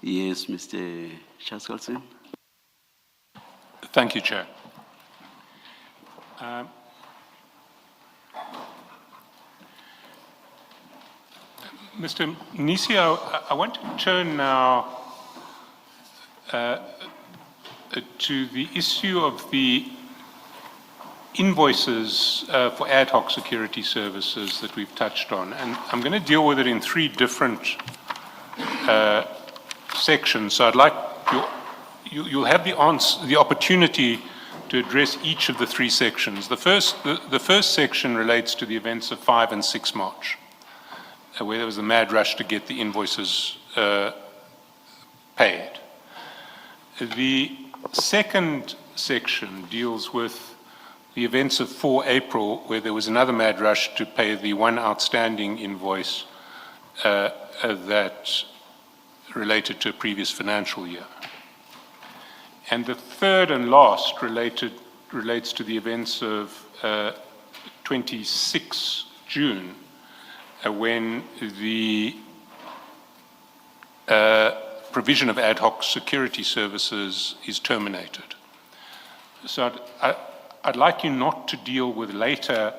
Yes, Mr. Chaskalson. Thank you, Chair. Mr. Nisio, I want to turn now to the issue of the invoices for ad hoc security services that we've touched on. And I'm going to deal with it in three different sections. So I'd like you'll have the opportunity to address each of the three sections. The first section relates to the events of 5 and 6 March, where there was a mad rush to get the invoices paid. The second section deals with the events of 4 April, where there was another mad rush to pay the one outstanding invoice that related to a previous financial year. And the third and last relates to the events of 26 June, when the provision of ad hoc security services is terminated. So I'd like you not to deal with later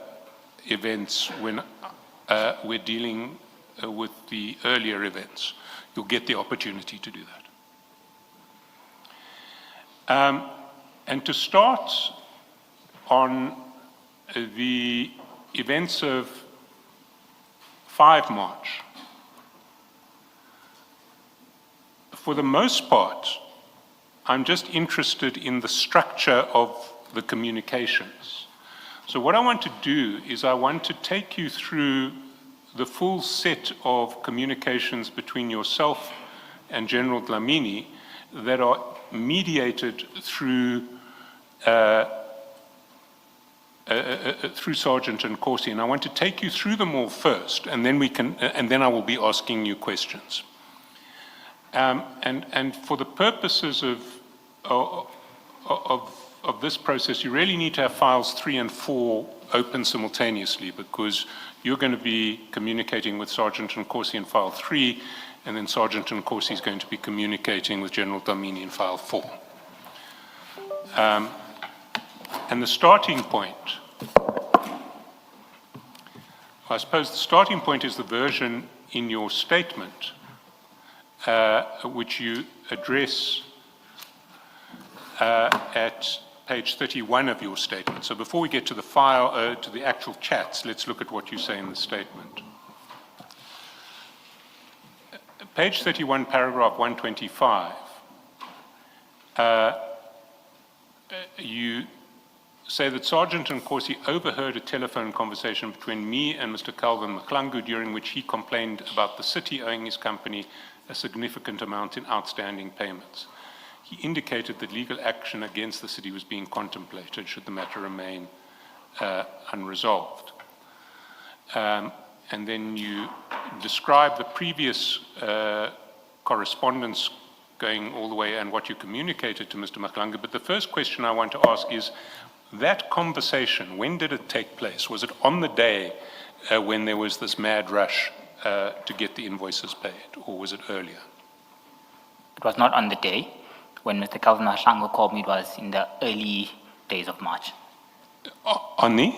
events when we're dealing with the earlier events. You'll get the opportunity to do that. And to start on the events of 5 March, for the most part, I'm just interested in the structure of the communications. So what I want to do is I want to take you through the full set of communications between yourself and General Dlamini that are mediated through Sergeant Nkosi, and I want to take you through them all first, and then I will be asking you questions. And for the purposes of this process, you really need to have files 3 and 4 open simultaneously, because you're going to be communicating with Sergeant Nkosi in file 3, and then Sergeant Nkosi is going to be communicating with General Dlamini in file 4. And the starting point, I suppose the starting point is the version in your statement, which you address at page 31 of your statement. So before we get to the file, to the actual chats, let's look at what you say in the statement. Page 31, paragraph 125, you say that Sergeant Nkosi overheard a telephone conversation between me and Mr. Calvin Madlanga, during which he complained about the city owing his company a significant amount in outstanding payments. He indicated that legal action against the city was being contemplated should the matter remain unresolved. And then you describe the previous correspondence going all the way and what you communicated to Mr. Madlanga. But the first question I want to ask is, that conversation, when did it take place? Was it on the day when there was this mad rush to get the invoices paid, or was it earlier? It was not on the day. When Mr. Calvin Madlanga called me, it was in the early days of March. On the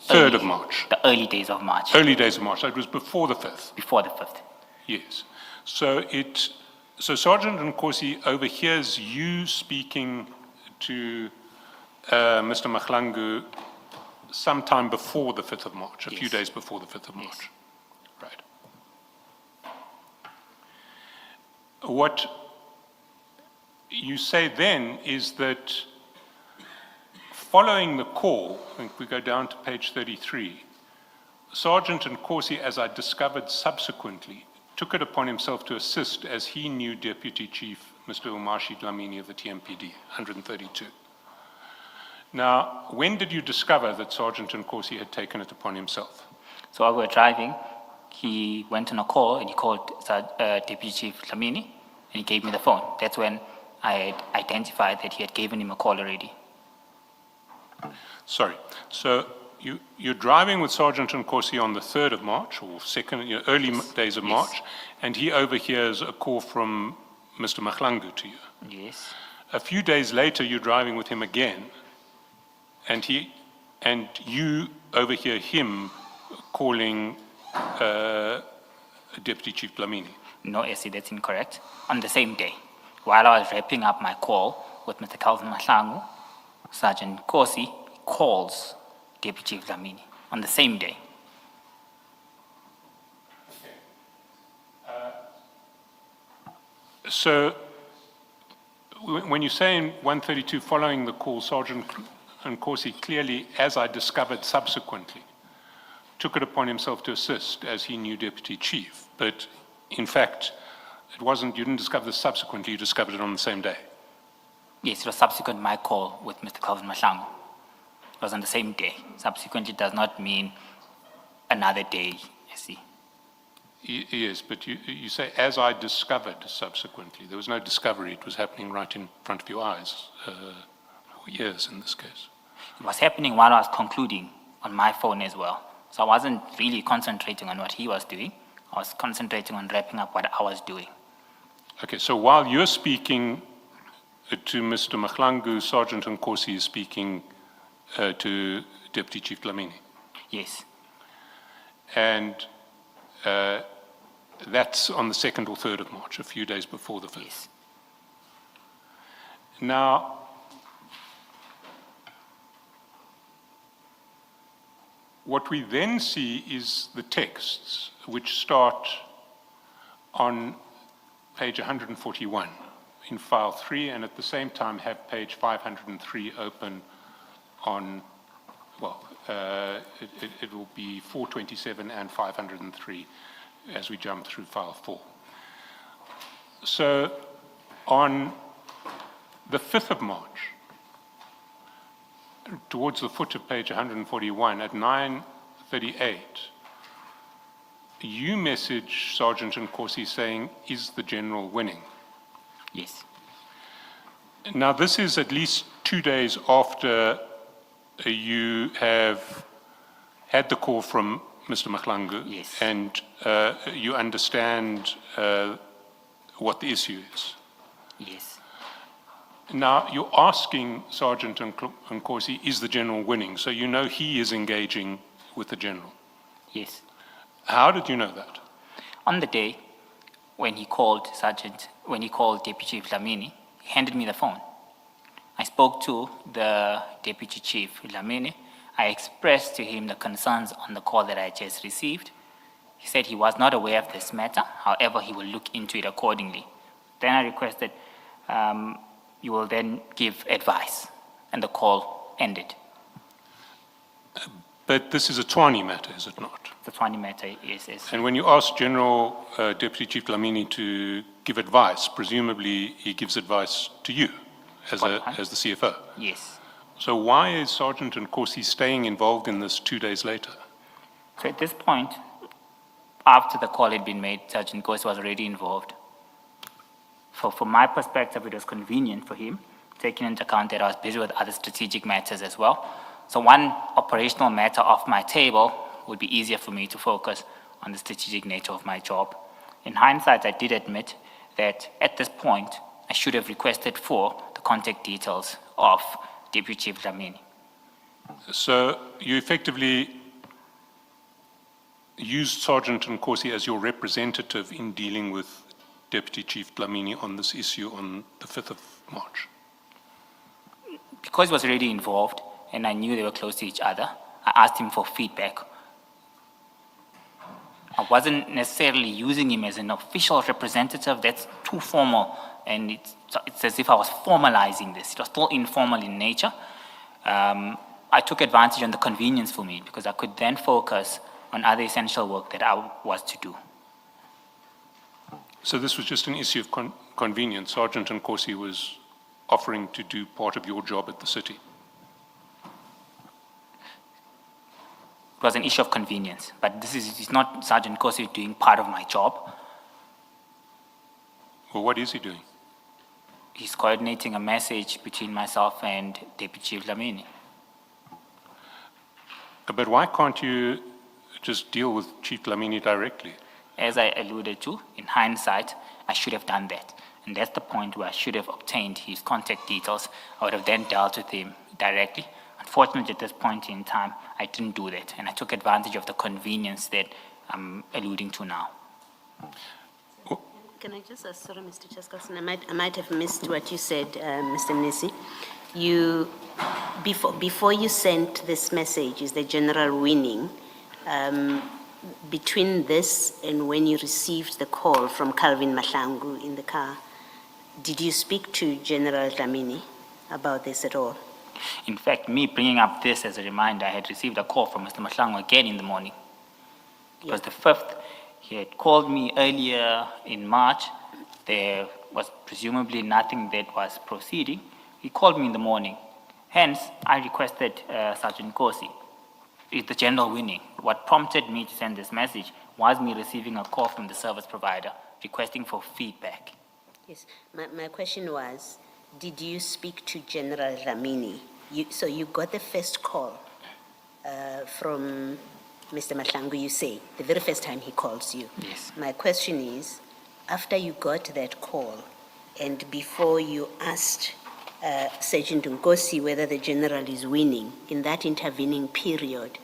3rd of March? The early days of March. Early days of March. So it was before the 5th? Before the 5th. Yes. So Sergeant Nkosi overhears you speaking to Mr. Madlanga sometime before the 5th of March, a few days before the 5th of March. Yes. Right. What you say then is that following the call, I think we go down to page 33, Sergeant Nkosi, as I discovered subsequently, took it upon himself to assist as he knew Deputy Chief Mr. Umashi Dlamini of the TMPD, 132. Now, when did you discover that Sergeant Nkosi had taken it upon himself? So while we were driving, he went on a call and he called Deputy Chief Dlamini, and he gave me the phone. That's when I had identified that he had given him a call already. Sorry. So you're driving with Sergeant Nkosi on the 3rd of March, or early days of March, and he overhears a call from Mr. Madlanga to you. Yes. A few days later, you're driving with him again, and you overhear him calling Deputy Chief Dlamini. No, SC, that's incorrect. On the same day, while I was wrapping up my call with Mr. Calvin Mahlangu, Sergeant Kosi calls Deputy Chief Dlamini on the same day. So, when you say in 132, following the call, Sergeant Nkosi clearly, as I discovered subsequently, took it upon himself to assist as he knew Deputy Chief. But in fact, it wasn't, you didn't discover this subsequently, you discovered it on the same day. Yes, it was subsequent my call with Mr. Calvin Mahlangu. It was on the same day. Subsequently does not mean another day, SC. Yes, but you say, as I discovered subsequently. There was no discovery, it was happening right in front of your eyes, or ears in this case. It was happening while I was concluding on my phone as well. So I wasn't really concentrating on what he was doing. I was concentrating on wrapping up what I was doing. Okay, so while you're speaking to Mr. Mahlangu, Sergeant Nkosi is speaking to Deputy Chief Dlamini. Yes. And that's on the 2nd or 3rd of March, a few days before the 5th. Yes. Now, what we then see is the texts, which start on page 141 in file 3, and at the same time have page 503 open on, well, it will be 427 and 503 as we jump through file 4. So on the 5th of March, towards the foot of page 141 at 9:38, you message Sergeant Nkosi saying, "Is the general winning?" Yes. Now, this is at least 2 days after you have had the call from Mr. Mahlangu. Yes. And you understand what the issue is. Yes. Now, you're asking Sergeant Nkosi, is the general winning? So you know he is engaging with the general. Yes. How did you know that? On the day when he called Deputy Chief Dlamini, he handed me the phone. I spoke to the Deputy Chief Dlamini. I expressed to him the concerns on the call that I just received. He said he was not aware of this matter. However, he will look into it accordingly. Then I requested you will then give advice, and the call ended. But this is a Tshwane matter, is it not? The Tshwane matter is. And when you ask General Deputy Chief Dlamini to give advice, presumably he gives advice to you as the CFO. Yes. So why is Sergeant Nkosi staying involved in this 2 days later? So at this point, after the call had been made, Sergeant Nkosi was already involved. So from my perspective, it was convenient for him, taking into account that I was busy with other strategic matters as well. So one operational matter off my table would be easier for me to focus on the strategic nature of my job. In hindsight, I did admit that at this point, I should have requested for the contact details of Deputy Chief Dlamini. So you effectively used Sergeant Nkosi as your representative in dealing with Deputy Chief Dlamini on this issue on the 5th of March? Because he was already involved and I knew they were close to each other, I asked him for feedback. I wasn't necessarily using him as an official representative. That's too formal, and it's as if I was formalizing this. It was still informal in nature. I took advantage of the convenience for me because I could then focus on other essential work that I was to do. So this was just an issue of convenience. Sergeant Nkosi was offering to do part of your job at the city. It was an issue of convenience, but it's not Sergeant Nkosi doing part of my job. Well, what is he doing? He's coordinating a message between myself and Deputy Chief Dlamini. But why can't you just deal with Chief Dlamini directly? As I alluded to, in hindsight, I should have done that. And that's the point where I should have obtained his contact details. I would have then dealt with him directly. Unfortunately, at this point in time, I didn't do that, and I took advantage of the convenience that I'm alluding to now. Can I just ask, sorry, Mr. Chaskalson, I might have missed what you said, Mr. Mnisi. You, before you sent this message, is the general winning, between this and when you received the call from Calvin Mahlangu in the car, did you speak to General Dlamini about this at all? In fact, me bringing up this as a reminder, I had received a call from Mr. Mahlangu again in the morning. It was the 5th. He had called me earlier in March. There was presumably nothing that was proceeding. He called me in the morning. Hence, I requested Sergeant Kosi, the general winning. What prompted me to send this message was me receiving a call from the service provider requesting for feedback. Yes, my question was, did you speak to General Dlamini? So you got the first call from Mr. Mahlangu, you say, the very first time he calls you. Yes. My question is, after you got that call and before you asked Sergeant Nkosi whether the general is winning, in that intervening period,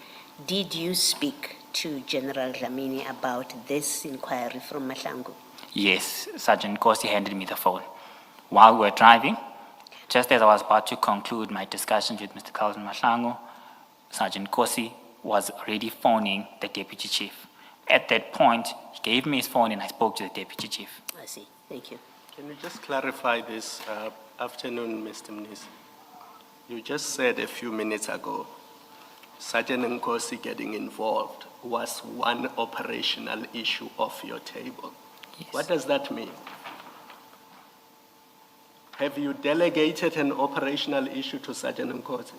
did you speak to General Dlamini about this inquiry from Mahlangu? Yes, Sergeant Kosi handed me the phone. While we were driving, just as I was about to conclude my discussions with Mr. Calvin Mahlangu, Sergeant Kosi was already phoning the deputy chief. At that point, he gave me his phone and I spoke to the deputy chief. I see. Thank you. Can you just clarify this? Afternoon, Mr. Mnisi. You just said a few minutes ago, Sergeant Nkosi getting involved was one operational issue off your table. Yes. What does that mean? Have you delegated an operational issue to Sergeant Nkosi?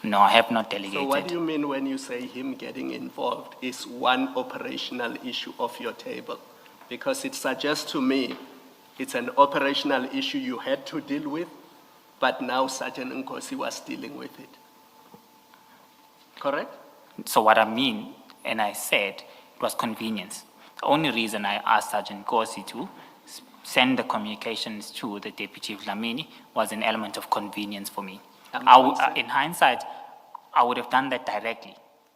No, I have not delegated. So what do you mean when you say him getting involved is one operational issue off your table? Because it suggests to me it's an operational issue you had to deal with, but now Sergeant Nkosi was dealing with it. Correct? So what I mean, and I said, it was convenience. The only reason I asked Sergeant Kosi to send the communications to the Deputy Chief Dlamini was an element of convenience for me. In hindsight, I would have done that directly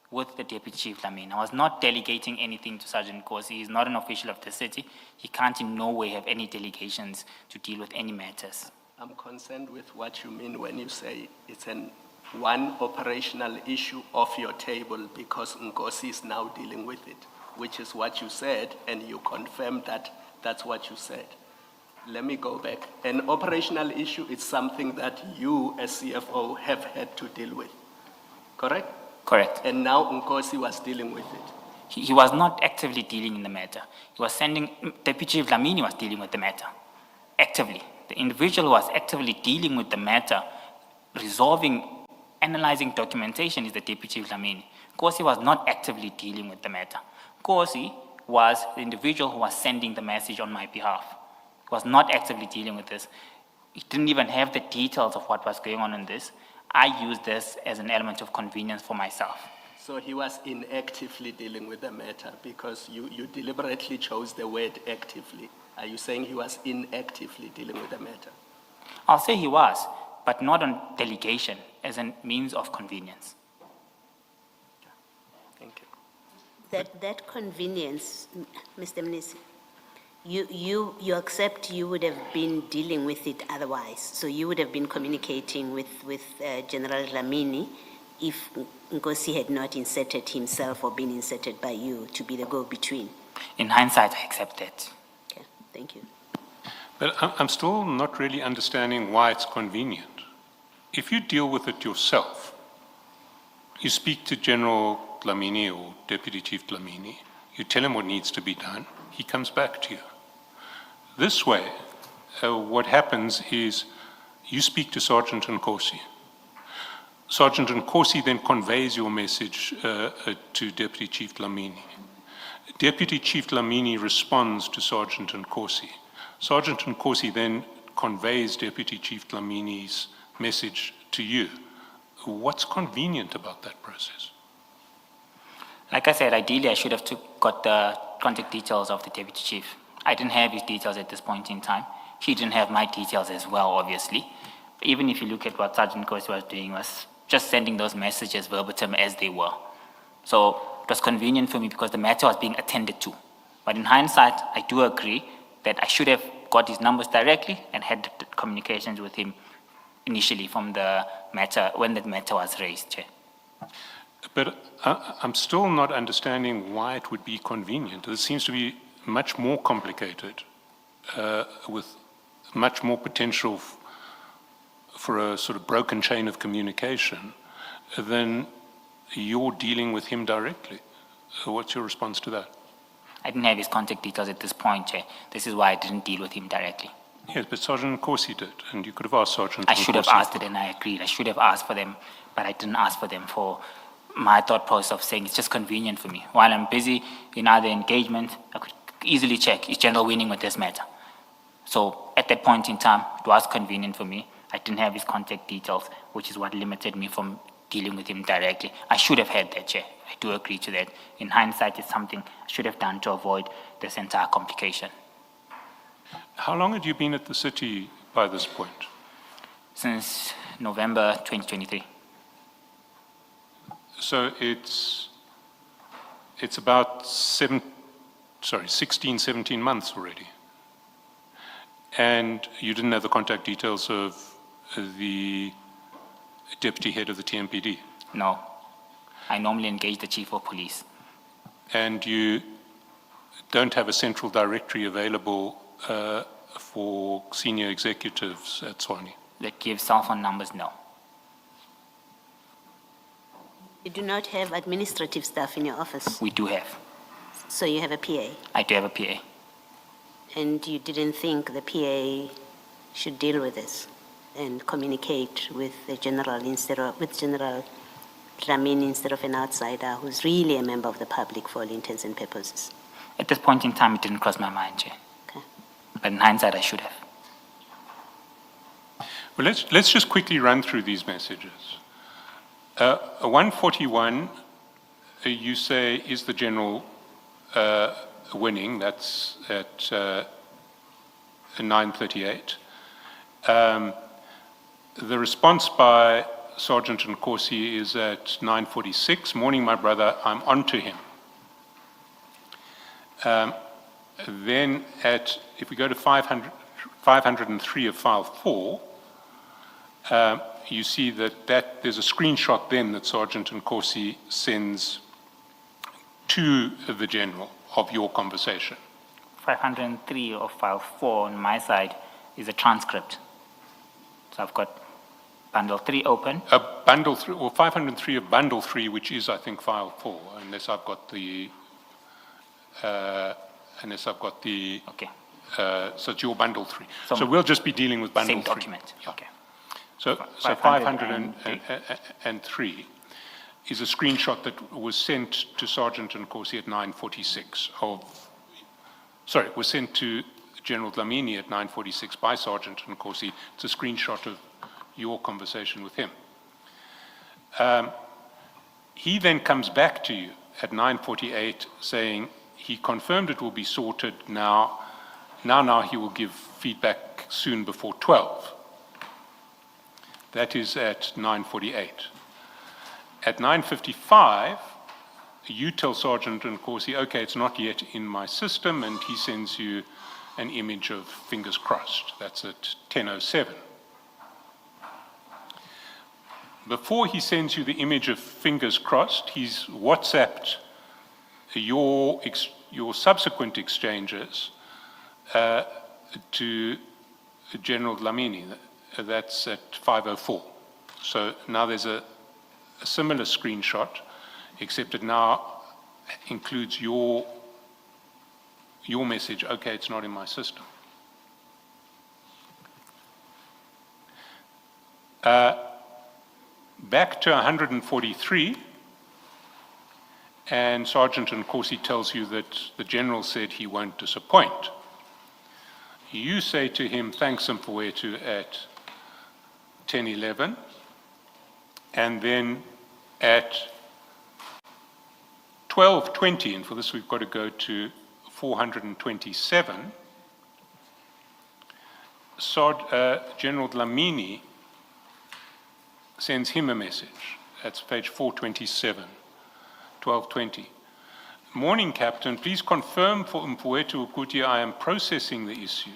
with the Deputy Chief Dlamini. I was not delegating anything to Sergeant Kosi. He's not an official of the city. He can't in no way have any delegations to deal with any matters. I'm concerned with what you mean when you say it's one operational issue off your table because Nkosi is now dealing with it, which is what you said, and you confirmed that that's what you said. Let me go back. An operational issue is something that you, as CFO, have had to deal with, correct? Correct. And now Nkosi was dealing with it. He was not actively dealing in the matter. He was Deputy Chief Dlamini was dealing with the matter, actively. The individual who was actively dealing with the matter, analyzing documentation is the Deputy Chief Dlamini. Kosi was not actively dealing with the matter. Kosi was the individual who was sending the message on my behalf. He was not actively dealing with this. He didn't even have the details of what was going on in this. I used this as an element of convenience for myself. So he was inactively dealing with the matter because you deliberately chose the word actively. Are you saying he was inactively dealing with the matter? I'll say he was, but not on delegation as a means of convenience. Thank you. That convenience, Mr. Mnisi, you accept you would have been dealing with it otherwise. So you would have been communicating with General Dlamini if Nkosi had not inserted himself or been inserted by you to be the go-between. In hindsight, I accept that. Okay, thank you. But I'm still not really understanding why it's convenient. If you deal with it yourself, you speak to General Dlamini or Deputy Chief Dlamini, you tell him what needs to be done, he comes back to you. This way, what happens is you speak to Sergeant Nkosi. Sergeant Nkosi then conveys your message to Deputy Chief Dlamini. Deputy Chief Dlamini responds to Sergeant Nkosi. Sergeant Nkosi then conveys Deputy Chief Dlamini's message to you. What's convenient about that process? Like I said, ideally I should have got the contact details of the Deputy Chief. I didn't have his details at this point in time. He didn't have my details as well, obviously. Even if you look at what Sergeant Kosi was doing, was just sending those messages verbatim as they were. So it was convenient for me because the matter was being attended to. But in hindsight, I do agree that I should have got his numbers directly and had communications with him initially from the matter, when the matter was raised, Chair. But I'm still not understanding why it would be convenient. This seems to be much more complicated, with much more potential for a sort of broken chain of communication than you're dealing with him directly. What's your response to that? I didn't have his contact details at this point, Chair. This is why I didn't deal with him directly. Yes, but Sergeant Nkosi did, and you could have asked Sergeant I should have Nkosi. asked it, and I agreed. I should have asked for them, but I didn't ask for them for my thought process of saying it's just convenient for me. While I'm busy in other engagement, I could easily check, is General winning with this matter? So at that point in time, it was convenient for me. I didn't have his contact details, which is what limited me from dealing with him directly. I should have had that, Chair. I do agree to that. In hindsight, it's something I should have done to avoid this entire complication. How long had you been at the city by this point? Since November 2023. So it's about 16, 17 months already. And you didn't have the contact details of the deputy head of the TMPD? No. I normally engage the chief of police. And you don't have a central directory available for senior executives at Swane? That gives cell phone numbers, no. You do not have administrative staff in your office, We do have. so you have a PA, I do have a PA. and you didn't think the PA should deal with this and communicate with the general with General Dlamini instead of an outsider who's really a member of the public for all intents and purposes. At this point in time, it didn't cross my mind, Chair. Okay. But in hindsight, I should have. Well, let's just quickly run through these messages. 141, you say, is the general winning. That's at 9:38. The response by Sergeant Nkosi is at 9:46. Morning, my brother, I'm on to him. Then if we go to 503 of file 4, you see that there's a screenshot then that Sergeant Nkosi sends to the general of your conversation. 503 of file 4 on my side is a transcript. So I've got bundle 3 open. Bundle 3, or 503 of bundle 3, which is, I think, file 4, unless I've got the, Okay. So it's your bundle 3. So So we'll just be dealing with bundle 3. Same document. Yeah. Okay. So 503 is a screenshot that was sent to Sergeant Nkosi at 9:46 was sent to General Dlamini at 9:46 by Sergeant Nkosi. It's a screenshot of your conversation with him. He then comes back to you at 9:48 saying he confirmed it will be sorted now. Now he will give feedback soon before 12. That is at 9:48. At 9:55, you tell Sergeant Nkosi, okay, it's not yet in my system, and he sends you an image of fingers crossed. That's at 10:07. Before he sends you the image of fingers crossed, he's WhatsApped your subsequent exchanges to General Dlamini. That's at 5:04. So now there's a similar screenshot, except it now includes your message, okay, it's not in my system. Back to 143, and Sergeant Nkosi tells you that the general said he won't disappoint. You say to him, thanks Mfowethu, at 10:11, and then at 12:20, and for this we've got to go to 427, General Dlamini sends him a message. That's page 427, 1220. Morning, Captain. Please confirm for Mfowethu Ukuthi I am processing the issue,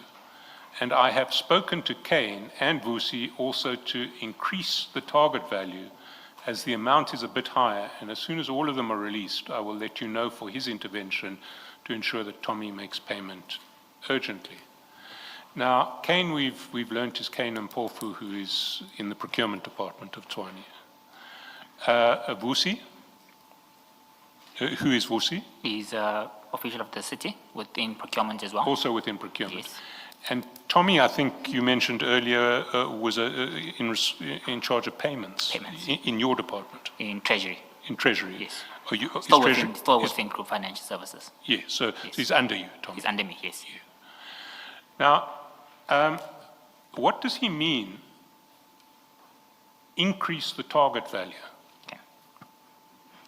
and I have spoken to Kane and Vusi also to increase the target value as the amount is a bit higher, and as soon as all of them are released, I will let you know for his intervention to ensure that Tommy makes payment urgently. Now, Kane, we've learned is Kane Mpofu, who is in the procurement department of Tshwane. Vusi, who is Vusi? He's an official of the city within procurement as well. Also within procurement. Yes. And Tommy, I think you mentioned earlier, was in charge of payments. Payments. In your department. In Treasury. In Treasury. Yes. Still within Group Financial Services. Yes. So Yes. he's under you, Tommy. He's under me, yes. Now, what does he mean? Increase the target value. Okay.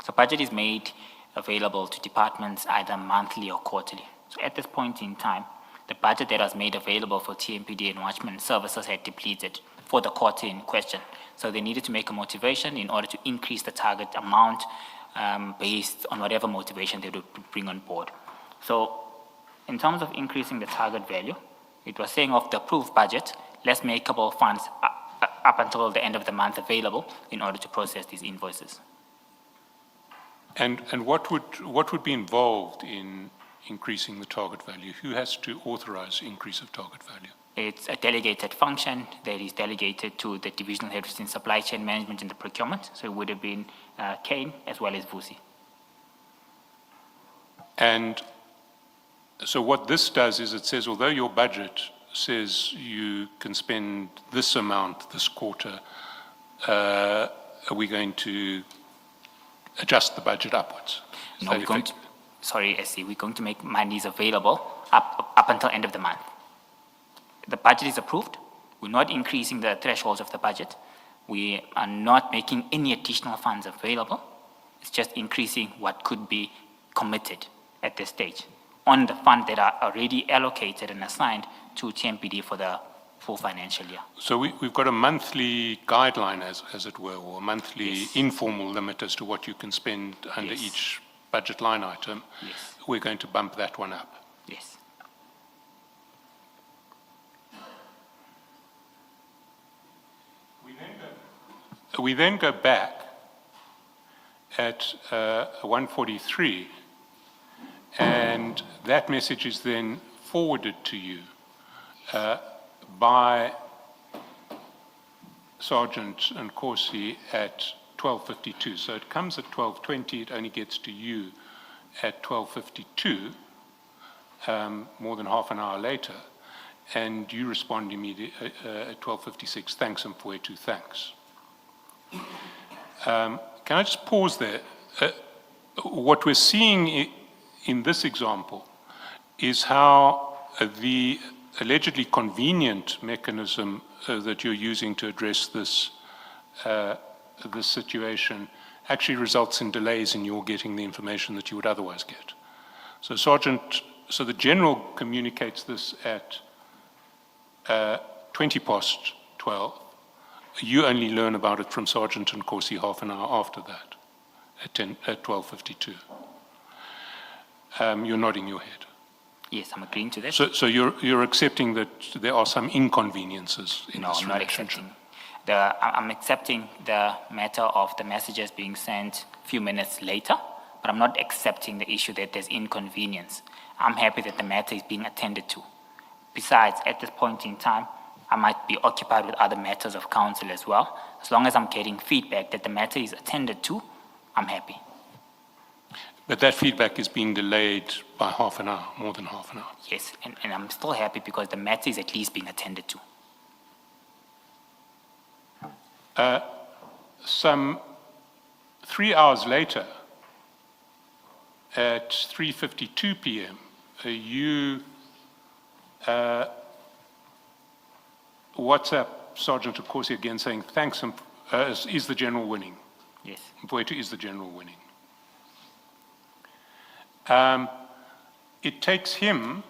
So budget is made available to departments either monthly or quarterly. So at this point in time, the budget that was made available for TMPD and Watchman services had depleted for the quarter in question. So they needed to make a motivation in order to increase the target amount based on whatever motivation they would bring on board. So in terms of increasing the target value, it was saying of the approved budget, let's make a couple of funds up until the end of the month available in order to process these invoices. And what would be involved in increasing the target value? Who has to authorize increase of target value? It's a delegated function that is delegated to the divisional heads in supply chain management and the procurement. So it would have been Kane as well as Vusi. And so what this does is it says, although your budget says you can spend this amount this quarter, are we going to adjust the budget upwards? No, we're going to, we're going to make monies available up until end of the month. The budget is approved. We're not increasing the thresholds of the budget. We are not making any additional funds available. It's just increasing what could be committed at this stage on the funds that are already allocated and assigned to TMPD for the full financial year. So we've got a monthly guideline, as it were, or a monthly Yes. informal limit as to what you can spend under Yes. each budget line item. Yes. We're going to bump that one up. Yes. We then go back at 143, and that message is then forwarded to you by Sergeant Nkosi at 12:52. So it comes at 12:20, it only gets to you at 12:52, more than half an hour later, and you respond immediately at 12:56, thanks Mfowethu, thanks. Can I just pause there? What we're seeing in this example is how the allegedly convenient mechanism that you're using to address this situation actually results in delays in your getting the information that you would otherwise get. So so the general communicates this at 12:20. You only learn about it from Sergeant Nkosi half an hour after that, at 12:52. You're nodding your head. Yes, I'm agreeing to that. So you're accepting that there are some inconveniences in No, this I'm not relationship? accepting. I'm accepting the matter of the messages being sent a few minutes later, but I'm not accepting the issue that there's inconvenience. I'm happy that the matter is being attended to. Besides, at this point in time, I might be occupied with other matters of council as well. As long as I'm getting feedback that the matter is attended to, I'm happy. But that feedback is being delayed by half an hour, more than half an hour. Yes, and I'm still happy because the matter is at least being attended to. Some 3 hours later, at 3:52 p.m., you WhatsApp Sergeant Nkosi again saying, thanks, is the general winning? Yes. Mfowethu is the general winning. It takes him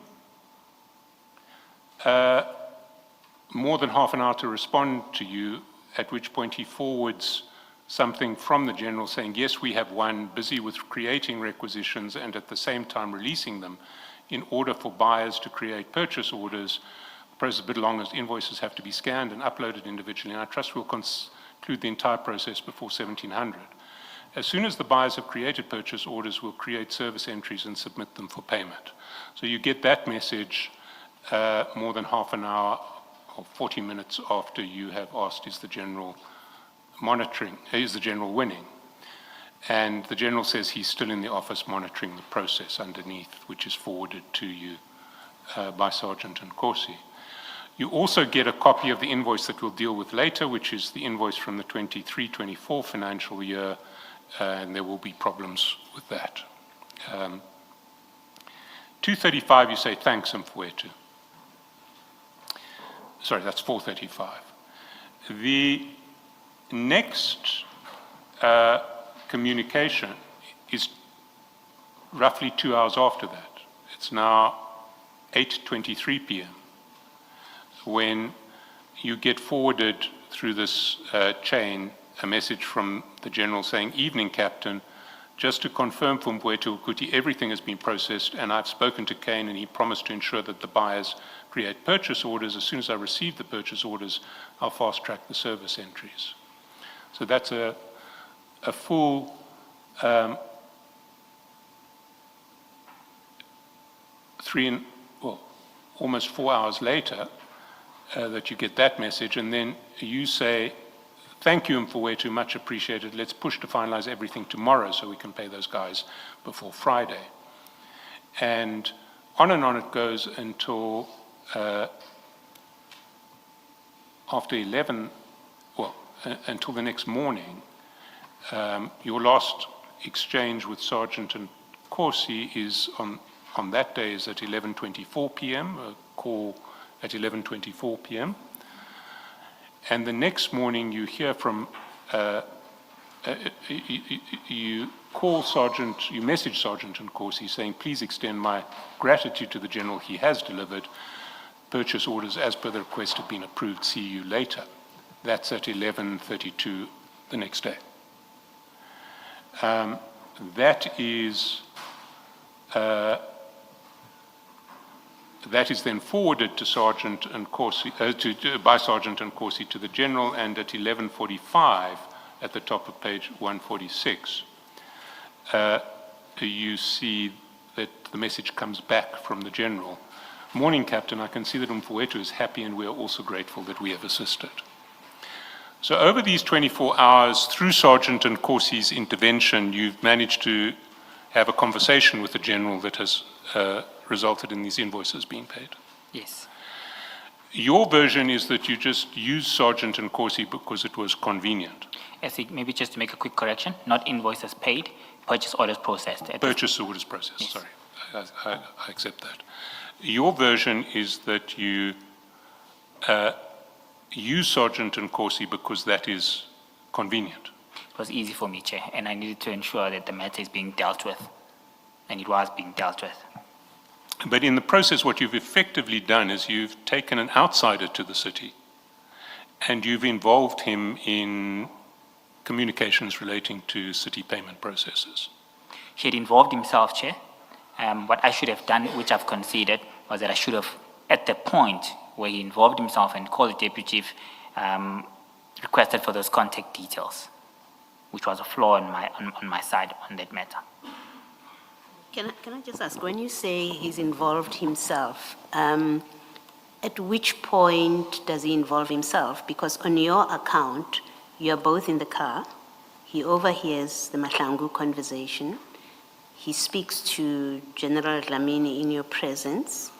more than half an hour to respond to you, at which point he forwards something from the General saying, yes, we have one, busy with creating requisitions and at the same time releasing them in order for buyers to create purchase orders. The process is a bit long as invoices have to be scanned and uploaded individually, and I trust we'll conclude the entire process before 1700. As soon as the buyers have created purchase orders, we'll create service entries and submit them for payment. So you get that message more than half an hour or 40 minutes after you have asked, is the General monitoring, is the General winning? And the General says he's still in the office monitoring the process underneath, which is forwarded to you by Sergeant Nkosi. You also get a copy of the invoice that we'll deal with later, which is the invoice from the 23-24 financial year, and there will be problems with that. 235, you say thanks, Mfowethu. Sorry, that's 435. The next communication is roughly 2 hours after that. It's now 8:23 p.m. when you get forwarded through this chain a message from the General saying, evening, Captain, just to confirm from Mfowethu Kuti, everything has been processed and I've spoken to Kane and he promised to ensure that the buyers create purchase orders. As soon as I receive the purchase orders, I'll fast track the service entries. So that's a full almost 4 hours later that you get that message, and then you say, thank you, Mfowethu, much appreciated. Let's push to finalize everything tomorrow so we can pay those guys before Friday. And on it goes until after 11, until the next morning. Your last exchange with Sergeant Nkosi is on that day is at 11:24 p.m., a call at 11:24 p.m. And the next morning you hear from, you message Sergeant Nkosi saying, please extend my gratitude to the General, he has delivered. Purchase orders as per the request have been approved, see you later. That's at 11:32 the next day. That is then forwarded to Sergeant Nkosi, by Sergeant Nkosi to the General, and at 11:45 at the top of page 146, you see that the message comes back from the General. Morning, Captain, I can see that Mfowethu is happy and we are also grateful that we have assisted. So over these 24 hours, through Sergeant Nkosi's intervention, you've managed to have a conversation with the General that has resulted in these invoices being paid. Yes. Your version is that you just used Sergeant Nkosi because it was convenient. Yes, maybe just to make a quick correction, not invoices paid, purchase orders processed. Purchase orders processed, Yes. sorry. I accept that. Your version is that you use Sergeant Nkosi because that is convenient. It was easy for me, Chair, and I needed to ensure that the matter is being dealt with, and it was being dealt with. But in the process, what you've effectively done is you've taken an outsider to the city and you've involved him in communications relating to city payment processes. He had involved himself, Chair. What I should have done, which I've conceded, was that I should have, at the point where he involved himself and called the Deputy Chief, requested for those contact details, which was a flaw on my side on that matter. Can I just ask, when you say he's involved himself, at which point does he involve himself? Because on your account, you're both in the car, he overhears the Madlanga conversation, he speaks to General Dlamini in your presence,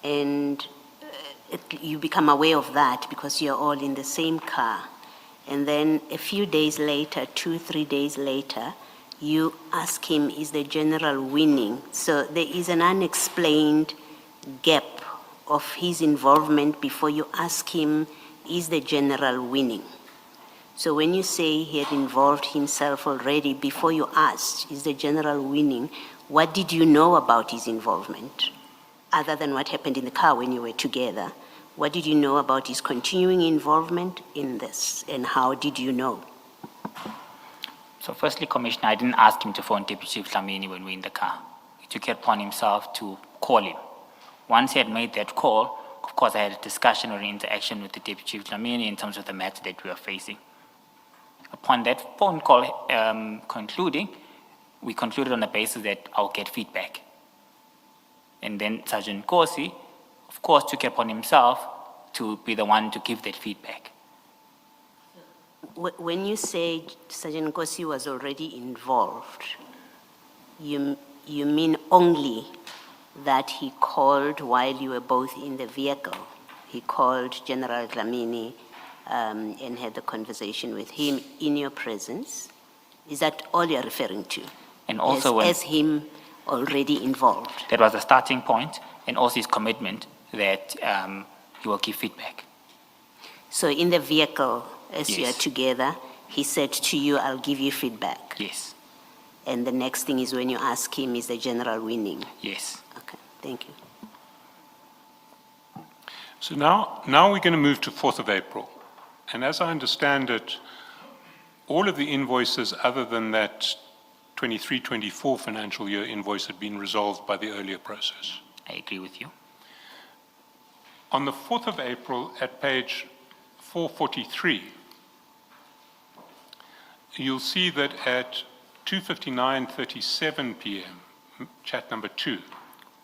and you become aware of that because you're all in the same car. And then a few days later, 2-3 days later, you ask him, is the General winning? So there is an unexplained gap of his involvement before you ask him, is the General winning? So when you say he had involved himself already before you asked, is the General winning, what did you know about his involvement? Other than what happened in the car when you were together, What did you know about his continuing involvement in this, and how did you know? So firstly, Commissioner, I didn't ask him to phone Deputy Chief Dlamini when we were in the car. He took it upon himself to call him. Once he had made that call, of course, I had a discussion or an interaction with the Deputy Chief Dlamini in terms of the matter that we were facing. Upon that phone call concluding, we concluded on the basis that I'll get feedback. And then Sergeant Nkosi, of course, took it upon himself to be the one to give that feedback. When you say Sergeant Nkosi was already involved, you mean only that he called while you were both in the vehicle? He called General Dlamini and had the conversation with him in your presence? Is that all you're referring to? And also as him already involved? That was the starting point, and also his commitment that he will give feedback. So in the vehicle, as you are Yes. together, he said to you, I'll give you feedback. Yes, And the next thing is when you ask him, is the general winning? yes. Okay, thank you. So now we're going to move to 4th of April. And as I understand it, all of the invoices other than that 23-24 financial year invoice had been resolved by the earlier process. I agree with you. On the 4th of April, at page 443, you'll see that at 2:59:37 p.m., chat number 2,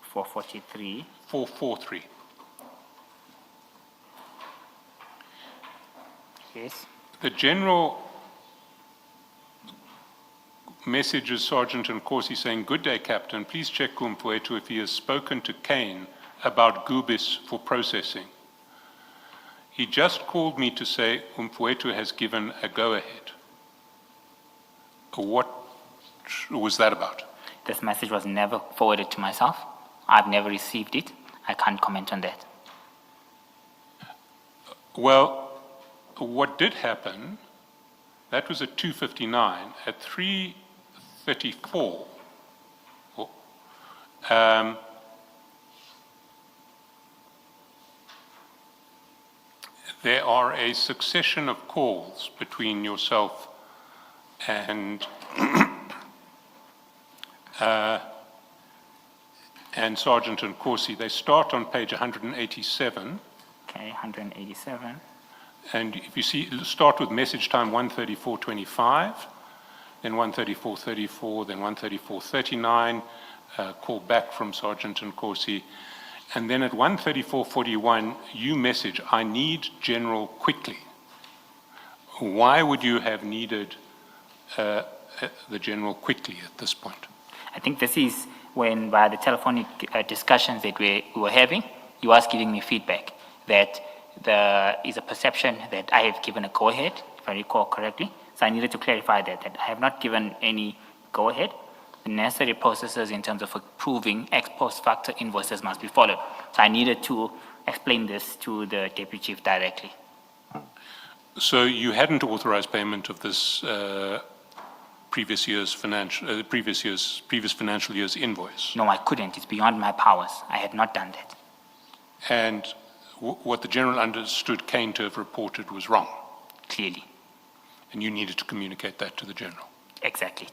443. 443, Yes. the general message is Sergeant Nkosi saying, "Good day, Captain. Please check Kumpuetu if he has spoken to Kane about Goobies for processing. He just called me to say Umfuetu has given a go-ahead." What was that about? This message was never forwarded to myself. I've never received it. I can't comment on that. Well, what did happen, that was at 2:59. At 3:34, there are a succession of calls between yourself and Sergeant Nkosi. They start on page 187. Okay, 187. And if you see, start with message time 1:34:25, then 1:34:34, then 1:34:39, call back from Sergeant Nkosi. And then at 1:34:41, you message, "I need General quickly." Why would you have needed the General quickly at this point? I think this is when, by the telephonic discussions that we were having, you was giving me feedback that there is a perception that I have given a go-ahead, if I recall correctly. So I needed to clarify that I have not given any go-ahead. The necessary processes in terms of approving ex post facto invoices must be followed. So I needed to explain this to the Deputy Chief directly. So you hadn't authorized payment of this previous financial year's invoice. No, I couldn't. It's beyond my powers. I had not done that. And what the General understood Kane to have reported was wrong. Clearly. And you needed to communicate that to the General. Exactly.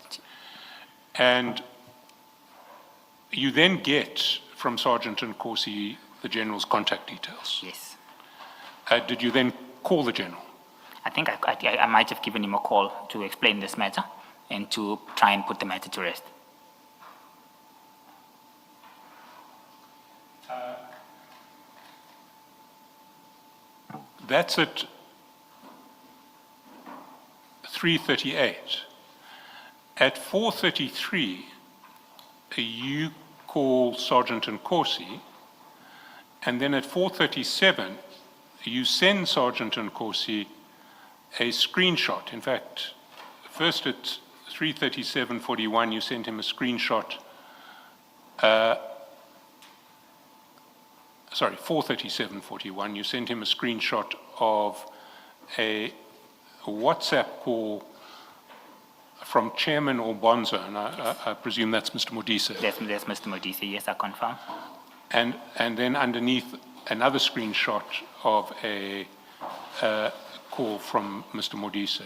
And you then get from Sergeant Nkosi the General's contact details. Yes. Did you then call the General? I think I might have given him a call to explain this matter and to try and put the matter to rest. That's at 3:38. At 4:33, you call Sergeant Nkosi, and then at 4:37, you send Sergeant Nkosi a screenshot. In fact, first at 3:37:41, you sent him a screenshot. 4:37:41, you sent him a screenshot of a WhatsApp call from Chairman Obonza, and I presume that's Mr. Modise. That's Mr. Modise, yes, I confirm. And then underneath another screenshot of a call from Mr. Modise.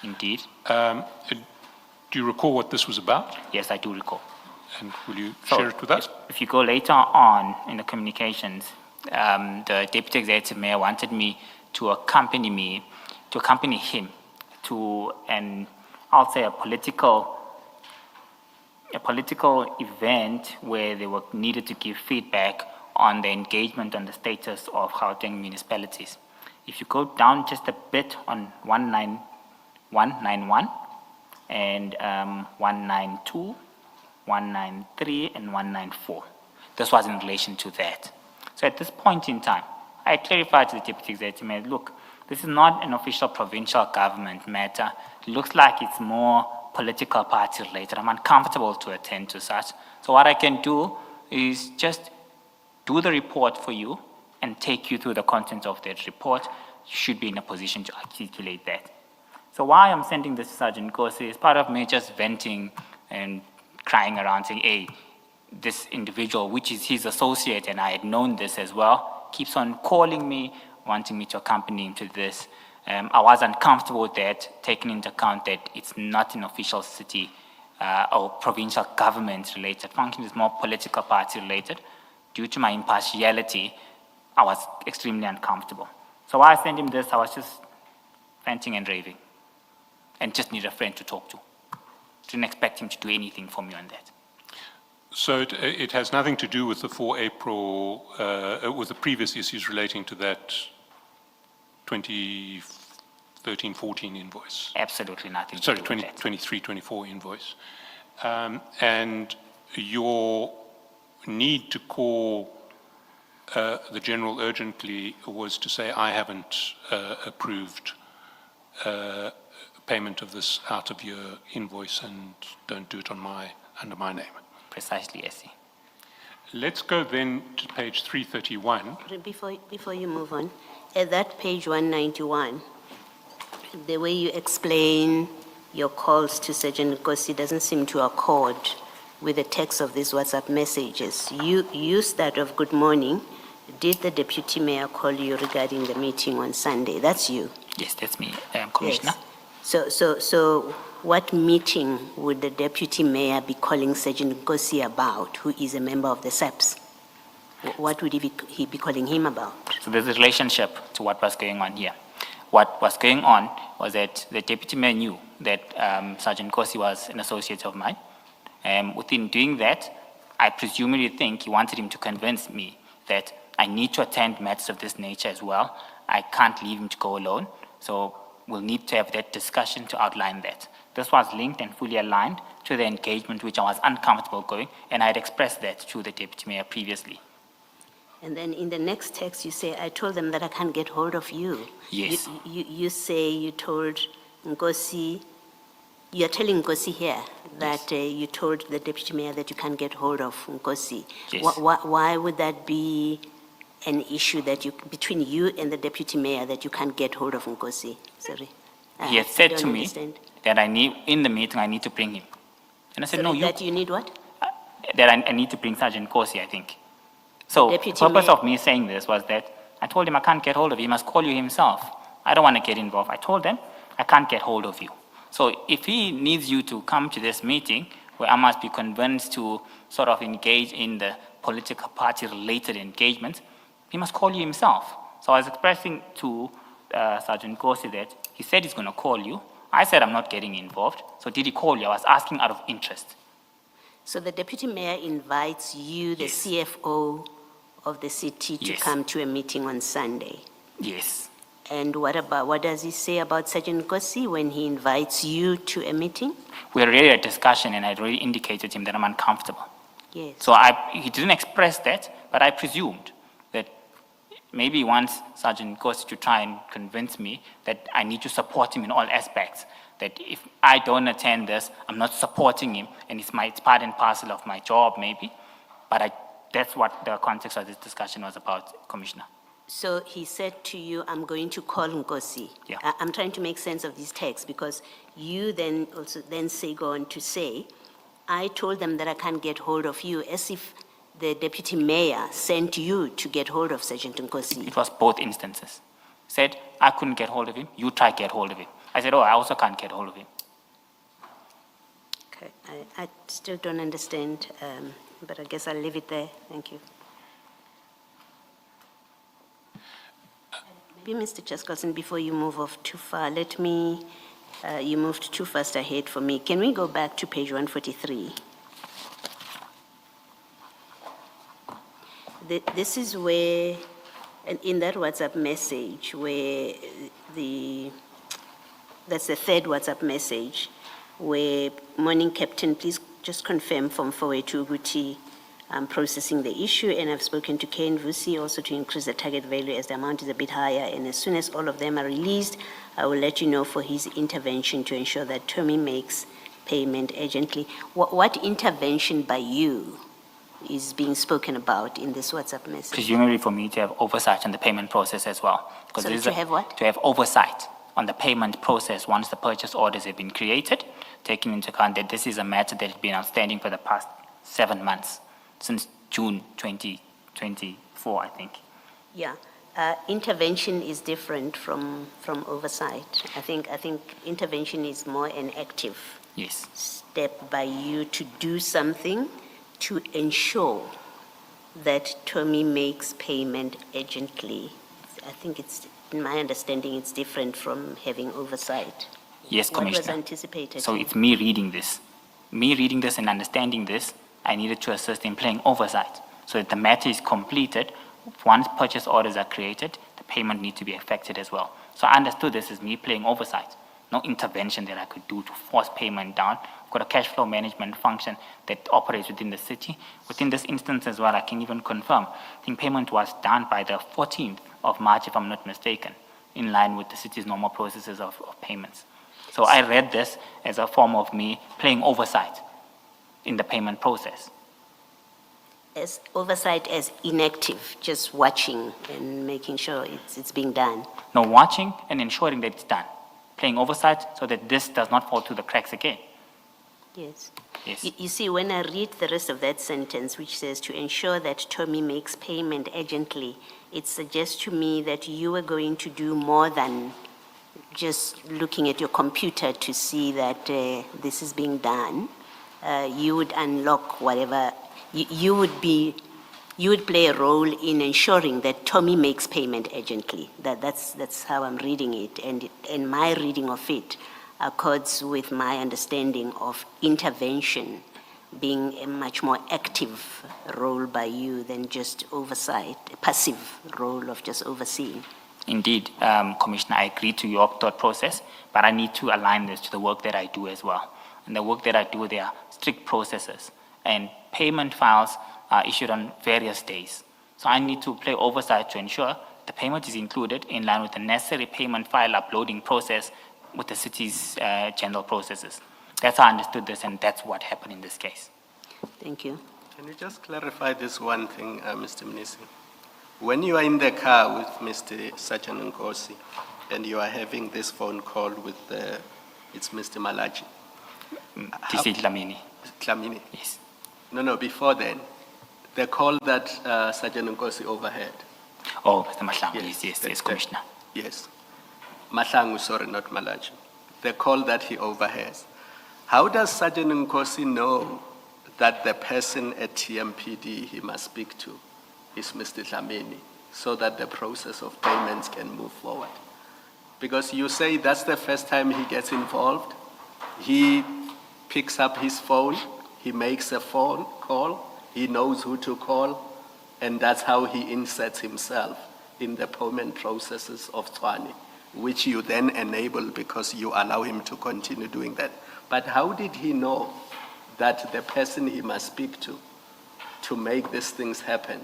Indeed. Do you recall what this was about? Yes, I do recall. And will you So, share it with us? If you go later on in the communications, the Deputy Executive Mayor wanted me to accompany him to I'll say a political event where they were needed to give feedback on the engagement on the status of Gauteng municipalities. If you go down just a bit on 191 and 192, 193 and 194. This was in relation to that. So at this point in time, I clarified to the Deputy Executive Mayor, look, this is not an official provincial government matter. It looks like it's more political party related. I'm uncomfortable to attend to such. So what I can do is just do the report for you and take you through the content of that report. You should be in a position to articulate that. So why I'm sending this to Sergeant Nkosi is part of me just venting and crying around saying, hey, this individual, which is his associate, and I had known this as well, keeps on calling me, wanting me to accompany him to this. I was uncomfortable with that, taking into account that it's not an official city or provincial government related function, it's more political party related. Due to my impartiality, I was extremely uncomfortable. So while I sent him this, I was just ranting and raving and just need a friend to talk to. Didn't expect him to do anything for me on that. So it has nothing to do with the 4 April, with the previous issues relating to that 2013-14 invoice? Absolutely nothing. Sorry, to do with that. 23-24 invoice. And your need to call the General urgently was to say, I haven't approved payment of this out of your invoice and don't do it on under my name. Precisely, yes. Let's go then to page 331. Before you move on, at that page 191, the way you explain your calls to Sergeant Nkosi doesn't seem to accord with the text of these WhatsApp messages. You start off, good morning. Did the Deputy Mayor call you regarding the meeting on Sunday? That's you. Yes, that's me, Commissioner. Yes. So what meeting would the Deputy Mayor be calling Sergeant Nkosi about, who is a member of the SAPS? What would he be calling him about? So there's a relationship to what was going on here. What was going on was that the Deputy Mayor knew that Sergeant Nkosi was an associate of mine. Within doing that, I presumably think he wanted him to convince me that I need to attend matters of this nature as well. I can't leave him to go alone. So we'll need to have that discussion to outline that. This was linked and fully aligned to the engagement which I was uncomfortable going, and I had expressed that to the Deputy Mayor previously. And then in the next text, you say, I told them that I can't get hold of you. Yes. You say you told Nkosi, you're telling Nkosi here that you told the Deputy Mayor that you can't get hold of Nkosi. Yes. Why would that be an issue that between you and the Deputy Mayor that you can't get hold of Nkosi? Sorry. He had I said don't to me understand. that in the meeting, I need to bring him. And I said, Sorry, no, that you need what? that I need to bring Sergeant Nkosi, I think. So the Deputy purpose Mayor- of me saying this was that I told him I can't get hold of you. He must call you himself. I don't want to get involved. I told them I can't get hold of you. So if he needs you to come to this meeting where I must be convinced to sort of engage in the political party related engagement, he must call you himself. So I was expressing to Sergeant Nkosi that he said he's going to call you. I said I'm not getting involved. So did he call you? I was asking out of interest. So the Deputy Mayor invites you, the Yes. CFO of the city, to Yes. come to a meeting on Sunday. Yes. And what does he say about Sergeant Nkosi when he invites you to a meeting? We had already had a discussion and I'd already indicated to him that I'm uncomfortable. Yes. So he didn't express that, but I presumed that maybe he wants Sergeant Nkosi to try and convince me that I need to support him in all aspects. That if I don't attend this, I'm not supporting him, and it's part and parcel of my job, maybe. But that's what the context of this discussion was about, Commissioner. So he said to you, I'm going to call Nkosi. Yeah. I'm trying to make sense of these texts because you then also go on to say, I told them that I can't get hold of you, as if the deputy mayor sent you to get hold of Sergeant Nkosi? It was both instances. Said, I couldn't get hold of him, you try to get hold of him. I said, oh, I also can't get hold of him. Okay, I still don't understand, but I guess I'll leave it there. Thank you. Maybe Mr. Chaskalson, before you move off too far, let me, you moved too fast ahead for me. Can we go back to page 143? This is where, and in that WhatsApp message, where that's the third WhatsApp message, where, morning Captain, please just confirm from 482 Guti, I'm processing the issue, and I've spoken to Kane Vusi also to increase the target value as the amount is a bit higher, and as soon as all of them are released, I will let you know for his intervention to ensure that Tommy makes payment urgently. What intervention by you is being spoken about in this WhatsApp message? Presumably for me to have oversight on the payment process as well. So this is to have what? To have oversight on the payment process once the purchase orders have been created, taking into account that this is a matter that has been outstanding for the past 7 months, since June 2024, I think. Yeah, intervention is different from oversight. I think intervention is more an active Yes. step by you to do something to ensure that Tommy makes payment urgently. I think it's, in my understanding, it's different from having oversight. Yes, Commissioner. What was anticipated? So it's me reading this. Me reading this and understanding this, I needed to assist in playing oversight so that the matter is completed. Once purchase orders are created, the payment needs to be effected as well. So I understood this as me playing oversight, no intervention that I could do to force payment down. I've got a cash flow management function that operates within the city. Within this instance as well, I can even confirm, I think payment was done by the 14th of March, if I'm not mistaken, in line with the city's normal processes of payments. So I read this as a form of me playing oversight in the payment process. As oversight as inactive, just watching and making sure it's being done. No, watching and ensuring that it's done. Playing oversight so that this does not fall through the cracks again. Yes. Yes. You see, when I read the rest of that sentence, which says to ensure that Tommy makes payment urgently, it suggests to me that you are going to do more than just looking at your computer to see that this is being done. You would unlock whatever, you would play a role in ensuring that Tommy makes payment urgently. That's how I'm reading it, and my reading of it accords with my understanding of intervention being a much more active role by you than just oversight, a passive role of just overseeing. Indeed, Commissioner, I agree to your thought process, but I need to align this to the work that I do as well. And the work that I do, there are strict processes, and payment files are issued on various days. So I need to play oversight to ensure the payment is included in line with the necessary payment file uploading process with the city's general processes. That's how I understood this, and that's what happened in this case. Thank you. Can you just clarify this one thing, Mr. Mnisi? When you are in the car with Mr. Sergeant Nkosi and you are having this phone call with it's Mr. Malachi. TC Dlamini. Dlamini? Yes. No, before then, the call that Sergeant Nkosi overheard. Oh, Mr. Madlanga, yes, Commissioner. Yes. Madlanga, sorry, not Malachi. The call that he overhears. How does Sergeant Nkosi know that the person at TMPD he must speak to is Mr. Dlamini, so that the process of payments can move forward? Because you say that's the first time he gets involved. He picks up his phone, he makes a phone call, he knows who to call, and that's how he inserts himself in the payment processes of Tshwane, which you then enable because you allow him to continue doing that. But how did he know that the person he must speak to make these things happen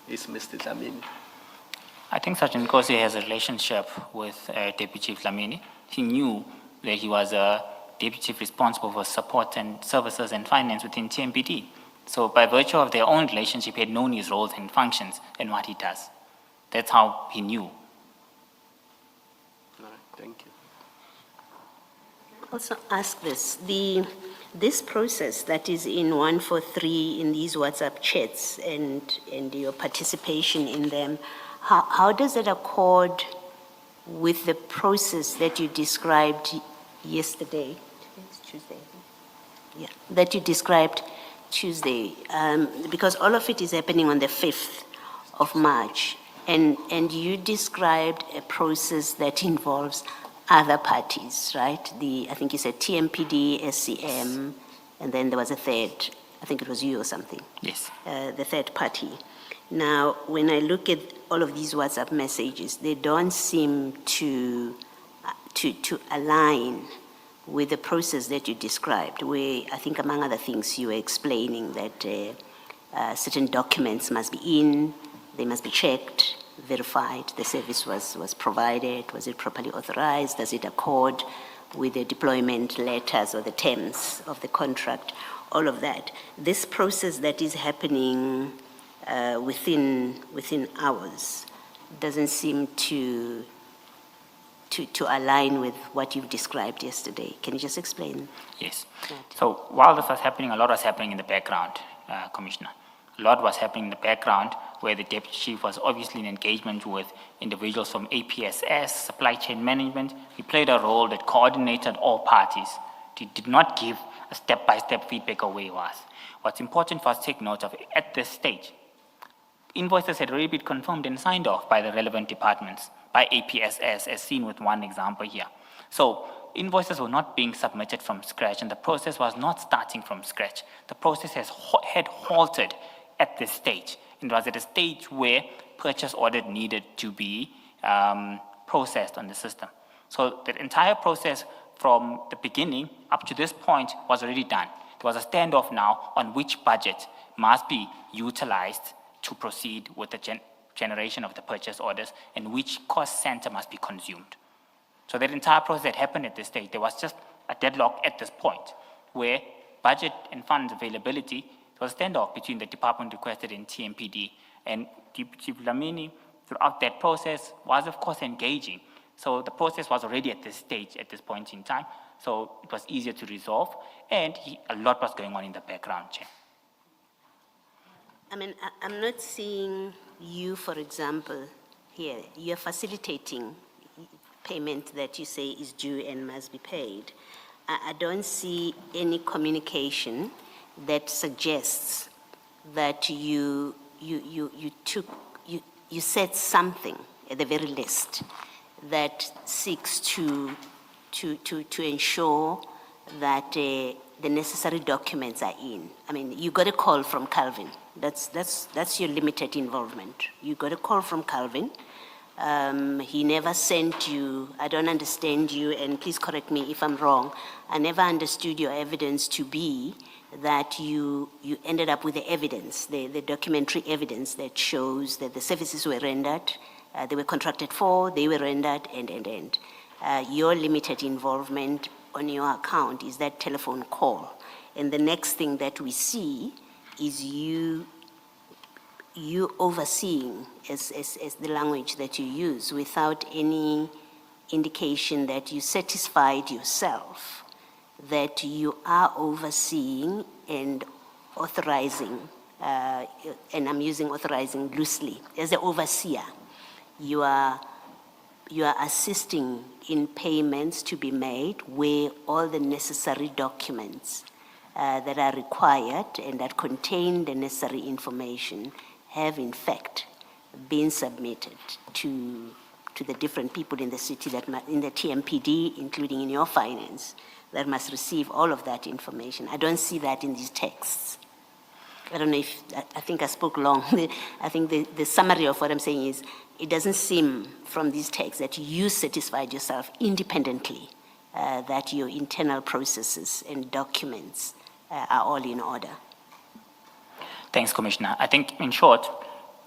is Mr. Dlamini? I think Sergeant Nkosi has a relationship with Deputy Chief Dlamini. He knew that he was a Deputy Chief responsible for support and services and finance within TMPD. So by virtue of their own relationship, he had known his roles and functions and what he does. That's how he knew. All right, thank you. also ask this, this process that is in 143 in these WhatsApp chats and your participation in them, how does it accord with the process that you described yesterday? Today's Tuesday. Yeah, that you described Tuesday, because all of it is happening on the 5th of March, and you described a process that involves other parties, right? I think you said TMPD, SCM, and then there was a third, I think it was you or something. Yes. The third party. Now, when I look at all of these WhatsApp messages, they don't seem to align with the process that you described, where I think among other things you were explaining that certain documents must be in, they must be checked, verified, the service was provided, was it properly authorized, does it accord with the deployment letters or the terms of the contract, all of that. This process that is happening within hours doesn't seem to align with what you've described yesterday. Can you just explain? Yes. Right. So while this was happening, a lot was happening in the background, Commissioner. A lot was happening in the background where the Deputy Chief was obviously in engagement with individuals from APSS, supply chain management. He played a role that coordinated all parties. He did not give a step-by-step feedback of where he was. What's important for us to take note of, at this stage, invoices had already been confirmed and signed off by the relevant departments, by APSS, as seen with one example here. So invoices were not being submitted from scratch, and the process was not starting from scratch. The process had halted at this stage, and was at a stage where purchase order needed to be processed on the system. So the entire process from the beginning up to this point was already done. There was a standoff now on which budget must be utilized to proceed with the generation of the purchase orders and which cost center must be consumed. So that entire process that happened at this stage, there was just a deadlock at this point where budget and funds availability, there was a standoff between the department requested and TMPD. And Chief Lamini, throughout that process, was of course engaging. So the process was already at this stage, at this point in time. So it was easier to resolve, and a lot was going on in the background, Chair. I mean, I'm not seeing you, for example, here. You're facilitating payment that you say is due and must be paid. I don't see any communication that suggests that you said something at the very least that seeks to ensure that the necessary documents are in. I mean, you got a call from Calvin. That's your limited involvement. You got a call from Calvin. He never sent you, I don't understand you, and please correct me if I'm wrong, I never understood your evidence to be that you ended up with the evidence, the documentary evidence that shows that the services were rendered, they were contracted for, they were rendered, and. Your limited involvement on your account is that telephone call. And the next thing that we see is you overseeing, as the language that you use, without any indication that you satisfied yourself that you are overseeing and authorizing, and I'm using authorizing loosely, as an overseer. You are assisting in payments to be made where all the necessary documents that are required and that contain the necessary information have in fact been submitted to the different people in the city, that in the TMPD, including in your finance, that must receive all of that information. I don't see that in these texts. I don't know if, I think I spoke long. I think the summary of what I'm saying is, it doesn't seem from these texts that you satisfied yourself independently that your internal processes and documents are all in order. Thanks, Commissioner. I think, in short,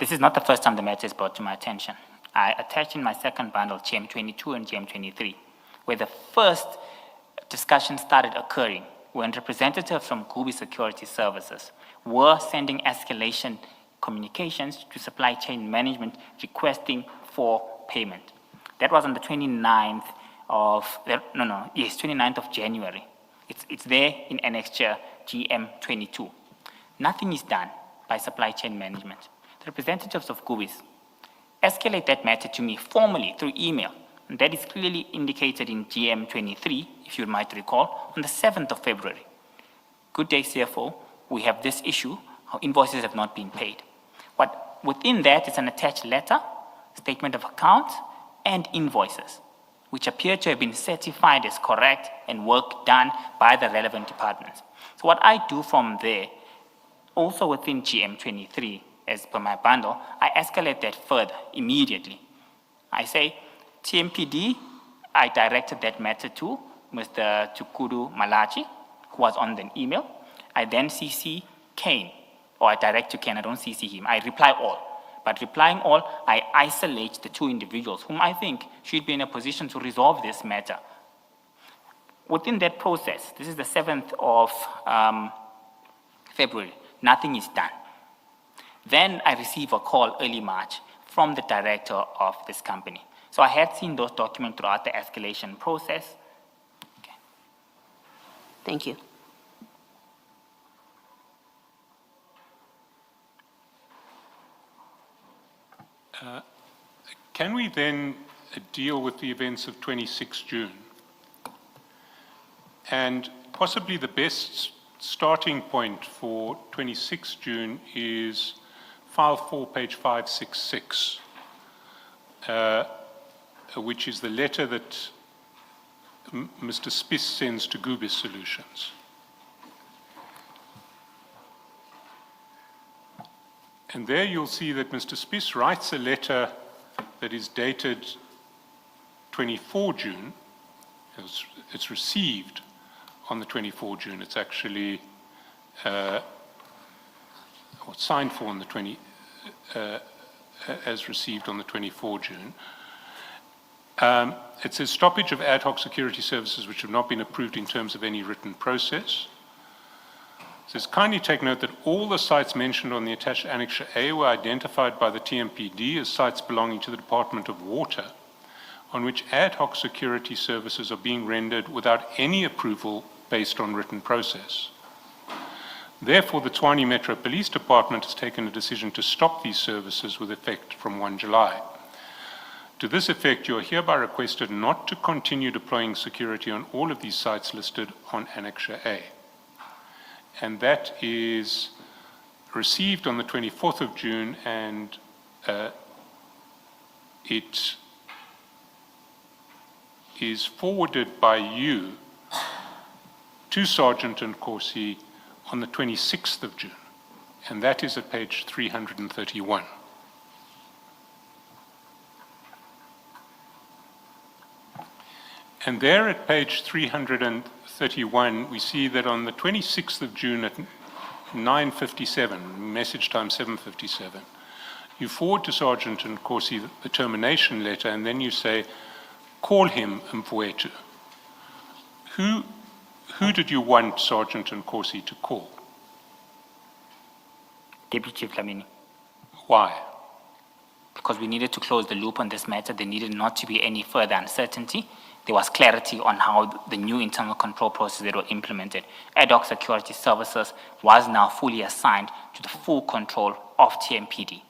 this is not the first time the matter is brought to my attention. I attached in my second bundle GM22 and GM23, where the first discussion started occurring when representatives from Goobies Security Services were sending escalation communications to supply chain management requesting for payment. That was on the 29th 29th of January. It's there in annexure GM22. Nothing is done by supply chain management. The representatives of Goobies escalate that matter to me formally through email, and that is clearly indicated in GM23, if you might recall, on the 7th of February. Good day, CFO. We have this issue. Our invoices have not been paid. But within that is an attached letter, statement of account, and invoices, which appear to have been certified as correct and work done by the relevant departments. So what I do from there, also within GM23, as per my bundle, I escalate that further immediately. I say, TMPD, I directed that matter to Mr. Tukudu Malachi, who was on the email. I then CC Kane, or I direct to Kane, I don't CC him. I reply all. But replying all, I isolate the two individuals whom I think should be in a position to resolve this matter. Within that process, this is the 7th of February, nothing is done. Then I receive a call early March from the director of this company. So I had seen those documents throughout the escalation process. Okay. Thank you. Can we then deal with the events of 26 June? And possibly the best starting point for 26 June is file 4, page 566, which is the letter that Mr. Spiss sends to Goobies Solutions. And there you'll see that Mr. Spiss writes a letter that is dated 24 June. It's received on the 24 June. It's actually signed for on the as received on the 24 June. It says stoppage of ad hoc security services which have not been approved in terms of any written process. It says, kindly take note that all the sites mentioned on the attached Annexure A were identified by the TMPD as sites belonging to the Department of Water, on which ad hoc security services are being rendered without any approval based on written process. Therefore, the Tshwane Metro Police Department has taken a decision to stop these services with effect from 1 July. To this effect, you are hereby requested not to continue deploying security on all of these sites listed on Annexure A. And that is received on the 24th of June, and it is forwarded by you to Sergeant and Corsi on the 26th of June, and that is at page 331. And there at page 331, we see that on the 26th of June at 9:57, message time 7:57, you forward to Sergeant and Corsi the termination letter, and then you say, call him Mfowethu. Who did you want Sergeant and Corsi to call? Deputy Chief Lamini. Why? Because we needed to close the loop on this matter. There needed not to be any further uncertainty. There was clarity on how the new internal control process that were implemented. Ad hoc security services was now fully assigned to the full control of TMPD.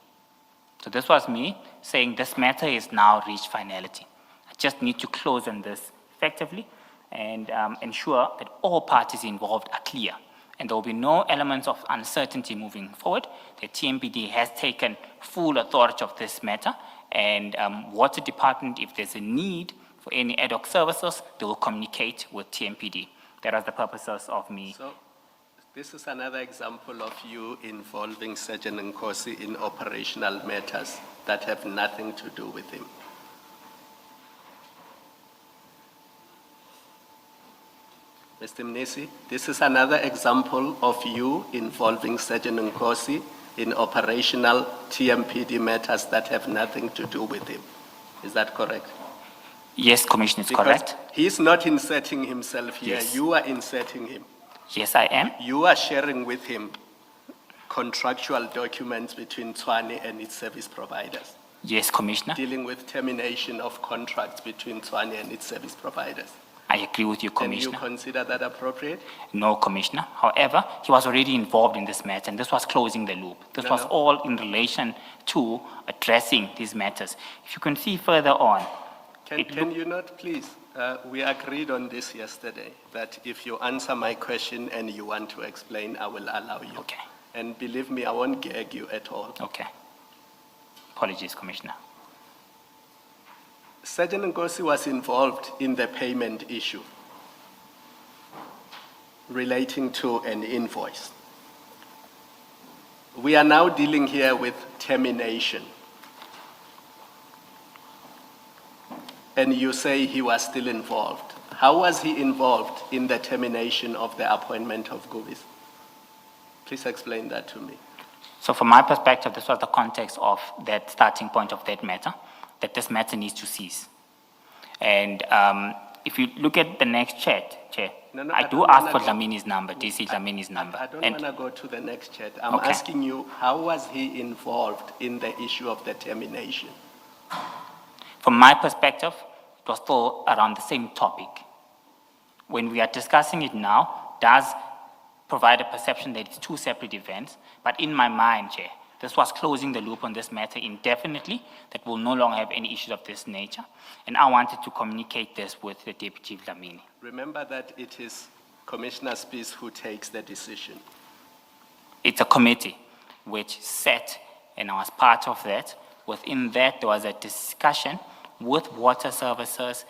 So this was me saying this matter is now reached finality. I just need to close on this effectively and ensure that all parties involved are clear. And there will be no elements of uncertainty moving forward. The TMPD has taken full authority of this matter, and Water Department, if there's a need for any ad hoc services, they will communicate with TMPD. That was the purposes of me. So this is another example of you involving Sergeant Nkosi in operational matters that have nothing to do with him. Mr. Mnisi, this is another example of you involving Sergeant Nkosi in operational TMPD matters that have nothing to do with him. Is that correct? Yes, Commissioner, it's correct. He's not inserting himself here. Yes. You are inserting him. Yes, I am. You are sharing with him contractual documents between Tshwane and its service providers. Yes, Commissioner, dealing with termination of contracts between Tswane and its service providers. I agree with you, And you Commissioner. consider that appropriate? No, Commissioner. However, he was already involved in this matter, and this was closing the loop. This No, was no. all in relation to addressing these matters. If you can see further on, Can you not, please? We agreed on this yesterday, that if you answer my question and you want to explain, I will allow you. Okay. And believe me, I won't gag you at all. okay. Apologies, Commissioner. Sergeant Nkosi was involved in the payment issue relating to an invoice. We are now dealing here with termination. And you say he was still involved. How was he involved in the termination of the appointment of Goobies? Please explain that to me. So from my perspective, this was the context of that starting point of that matter, that this matter needs to cease. And if you look at the next chat, Chair, No, I I do don't ask wanna for go- Dlamini's number, DC Dlamini's number. I don't And want to go to the next chat. I'm Okay. asking you, how was he involved in the issue of the termination? from my perspective, it was still around the same topic. When we are discussing it now, does provide a perception that it's two separate events, but in my mind, Chair, this was closing the loop on this matter indefinitely, that we'll no longer have any issues of this nature, and I wanted to communicate this with the Deputy Dlamini. Remember that it is Commissioner Spies who takes the decision. It's a committee which sat, and I was part of that. Within that, there was a discussion with Water Services.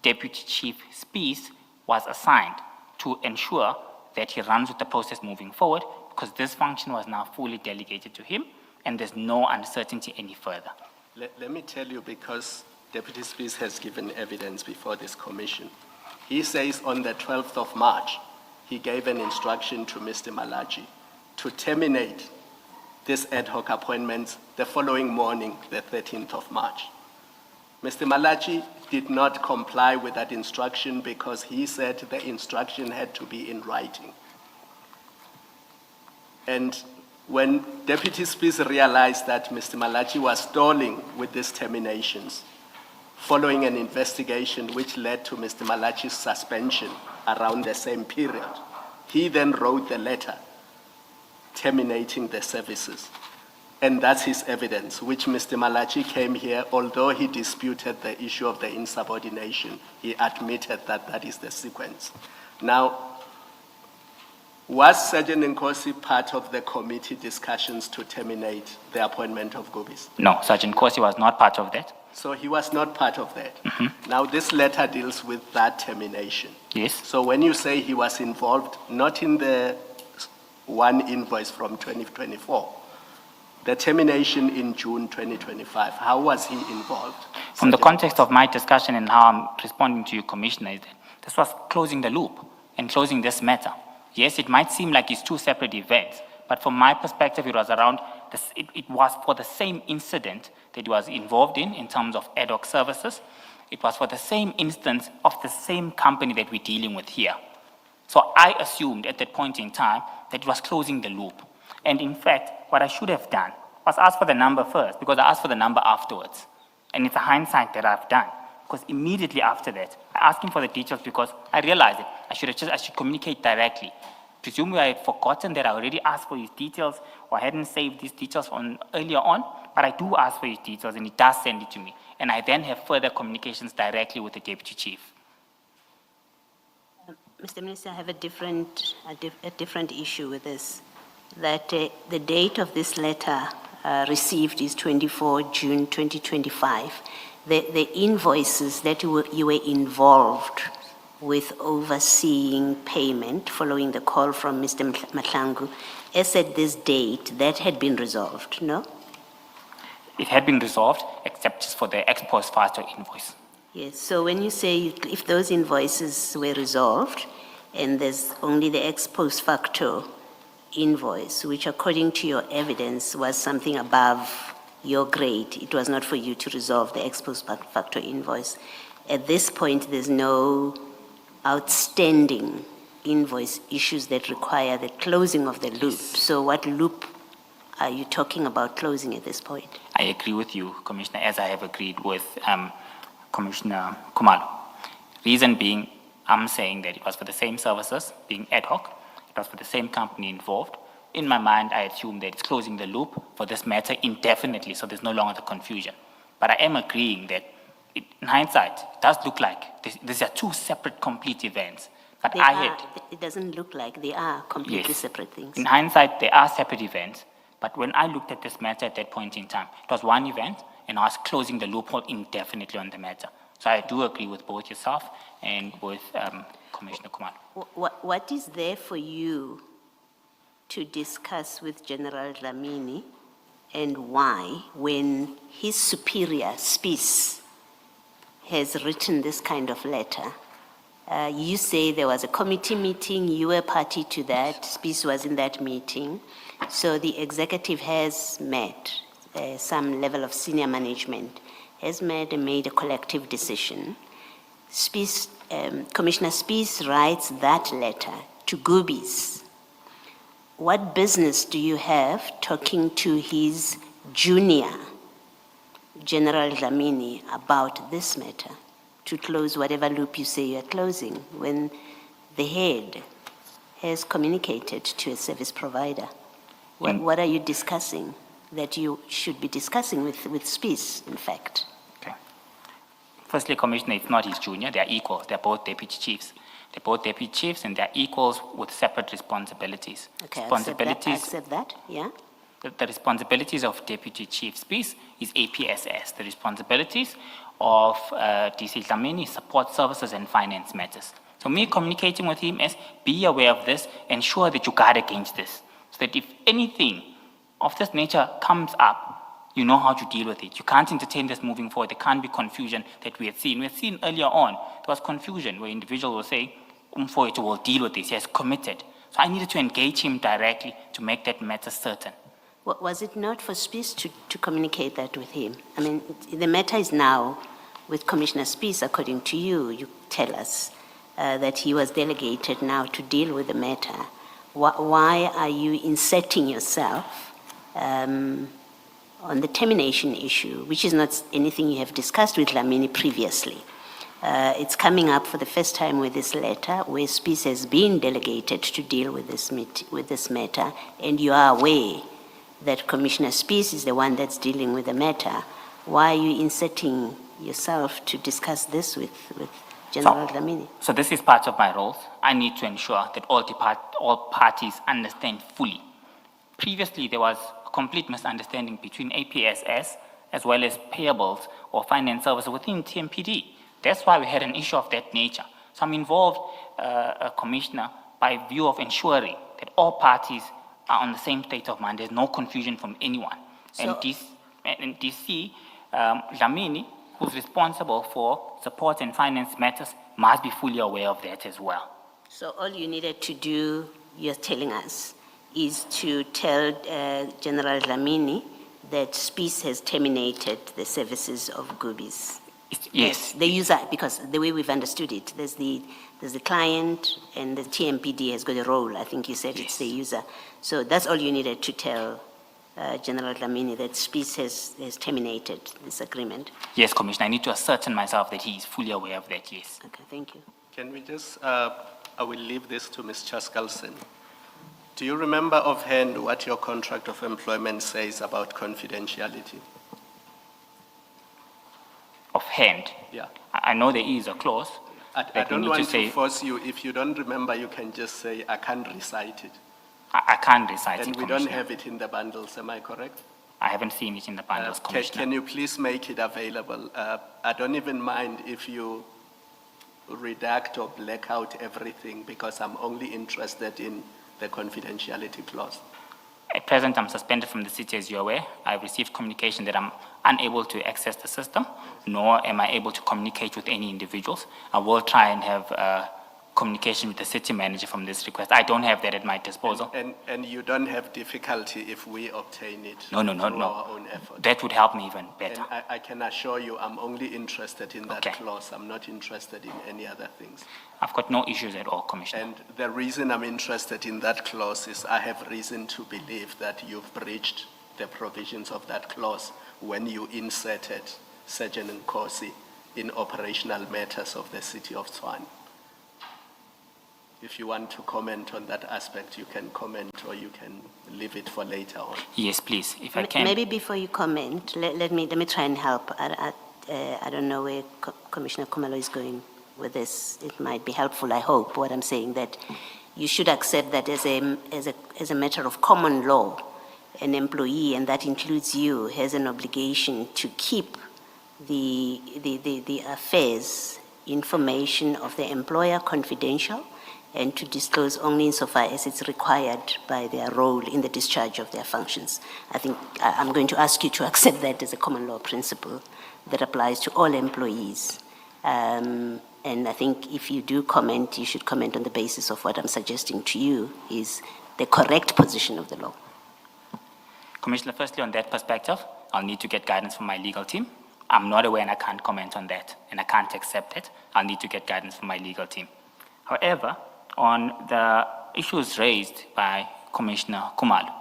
Deputy Chief Spies was assigned to ensure that he runs with the process moving forward, because this function was now fully delegated to him, and there's no uncertainty any further. Let me tell you, because Deputy Spies has given evidence before this commission. He says on the 12th of March, he gave an instruction to Mr. Malachi to terminate this ad hoc appointment the following morning, the 13th of March. Mr. Malachi did not comply with that instruction because he said the instruction had to be in writing. And when Deputy Spies realized that Mr. Malachi was stalling with these terminations, following an investigation which led to Mr. Malachi's suspension around the same period, he then wrote the letter terminating the services. And that's his evidence, which Mr. Malachi came here, although he disputed the issue of the insubordination, he admitted that that is the sequence. Now, was Sergeant Nkosi part of the committee discussions to terminate the appointment of Goobies? No, Sergeant Kosi was not part of that. So he was not part of that. Now, this letter deals with that termination. Yes, So when you say he was involved, not in the one invoice from 2024, the termination in June 2025, how was he involved? from the Sergeant context of my discussion and how I'm responding to you, Commissioner, is that this was closing the loop and closing this matter. Yes, it might seem like it's two separate events, but from my perspective, it was around this, it was for the same incident that he was involved in terms of ad hoc services. It was for the same instance of the same company that we're dealing with here. So I assumed at that point in time that it was closing the loop. And in fact, what I should have done was ask for the number first, because I asked for the number afterwards. And it's a hindsight that I've done, because immediately after that, I asked him for the details because I realized it. I should communicate directly. Presumably I had forgotten that I already asked for his details, or I hadn't saved these details from earlier on, but I do ask for his details and he does send it to me. And I then have further communications directly with the Deputy Chief. Mr. Minister, I have a different issue with this. That the date of this letter received is 24 June 2025. The invoices that you were involved with overseeing payment following the call from Mr. Madlanga, as at this date, that had been resolved, no? It had been resolved, except just for the ex post facto invoice. Yes, so when you say if those invoices were resolved and there's only the ex post facto invoice, which according to your evidence was something above your grade, it was not for you to resolve the ex post facto invoice. At this point, there's no outstanding invoice issues that require the closing of the loop. So what loop are you talking about closing at this point? I agree with you, Commissioner, as I have agreed with Commissioner Khumalo. Reason being, I'm saying that it was for the same services, being ad hoc. It was for the same company involved. In my mind, I assume that it's closing the loop for this matter indefinitely, so there's no longer the confusion. But I am agreeing that, in hindsight, it does look like these are two separate, complete events. But It doesn't look like they are completely Yes. separate things. In hindsight, they are separate events. But when I looked at this matter at that point in time, it was one event, and I was closing the loophole indefinitely on the matter. So I do agree with both yourself and with Commissioner Kumar. What is there for you to discuss with General Dlamini, and why, when his superior, Spies, has written this kind of letter? You say there was a committee meeting, you were party to that, Spies was in that meeting. So the executive has met, some level of senior management has met and made a collective decision. Spies, Commissioner Spies writes that letter to Goobies. What business do you have talking to his junior, General Dlamini, about this matter, to close whatever loop you say you're closing, when the head has communicated to a service provider? What are you discussing that you should be discussing with Spies, in fact? Okay. Firstly, Commissioner, it's not his junior. They're equals. They're both deputy chiefs. They're both deputy chiefs, and they're equals with separate responsibilities. Okay, Responsibilities. I accept that, yeah? The responsibilities of Deputy Chief Spies is APSS. The responsibilities of DC Dlamini is support services and finance matters. So me communicating with him is, be aware of this, ensure that you guard against this, so that if anything of this nature comes up, you know how to deal with it. You can't entertain this moving forward. There can't be confusion that we had seen. We had seen earlier on, there was confusion where individuals will say, Umfowethu will deal with this, he has committed. So I needed to engage him directly to make that matter certain. Was it not for Spies to communicate that with him? I mean, the matter is now with Commissioner Spies, according to you. You tell us that he was delegated now to deal with the matter. Why are you inserting yourself on the termination issue, which is not anything you have discussed with Dlamini previously? It's coming up for the first time with this letter, where Spies has been delegated to deal with this matter, and you are aware that Commissioner Spies is the one that's dealing with the matter. Why are you inserting yourself to discuss this with General Dlamini? So this is part of my role. I need to ensure that all parties understand fully. Previously, there was a complete misunderstanding between APSS as well as payables or finance services within TMPD. That's why we had an issue of that nature. So I'm involved, Commissioner, by view of ensuring that all parties are on the same state of mind. There's no confusion from anyone. And DC Dlamini, who's responsible for support and finance matters, must be fully aware of that as well. So all you needed to do, you're telling us, is to tell General Dlamini that Spies has terminated the services of Goobies. Yes. The user, because the way we've understood it, there's the client, and the TMPD has got a role. I think you said it's the user. So that's all you needed to tell General Dlamini, that Spies has terminated this agreement. Yes, Commissioner. I need to ascertain myself that he is fully aware of that, yes. Okay, thank you. Can we just, I will leave this to Ms. Chaskalson. Do you remember offhand what your contract of employment says about confidentiality? Offhand? Yeah. I know there is a clause. I don't want to force you. If you don't remember, you can just say, I can't recite it. I can't recite it, And we Commissioner. don't have it in the bundles, am I correct? I haven't seen it in the bundles, Commissioner. Can you please make it available? I don't even mind if you redact or black out everything, because I'm only interested in the confidentiality clause. At present, I'm suspended from the city, as you're aware. I've received communication that I'm unable to access the system, nor am I able to communicate with any individuals. I will try and have communication with the city manager from this request. I don't have that at my disposal. And you don't have difficulty if we obtain it? No. Through our own effort? That would help me even And better. I can assure you, I'm only interested in that Okay. clause. I'm not interested in any other things. I've got no issues at all, Commissioner. And the reason I'm interested in that clause is I have reason to believe that you've breached the provisions of that clause when you inserted Sergeant Nkosi in operational matters of the city of Tshwane. If you want to comment on that aspect, you can comment, or you can leave it for later on. Yes, please, if I can. Maybe before you comment, let me try and help. I don't know where Commissioner Kumalo is going with this. It might be helpful, I hope, what I'm saying, that you should accept that as a matter of common law, an employee, and that includes you, has an obligation to keep the affairs, information of the employer confidential, and to disclose only insofar as it's required by their role in the discharge of their functions. I think I'm going to ask you to accept that as a common law principle that applies to all employees. And I think if you do comment, you should comment on the basis of what I'm suggesting to you is the correct position of the law. Commissioner, firstly, on that perspective, I'll need to get guidance from my legal team. I'm not aware and I can't comment on that, and I can't accept it. I'll need to get guidance from my legal team. However, on the issues raised by Commissioner Kumalo,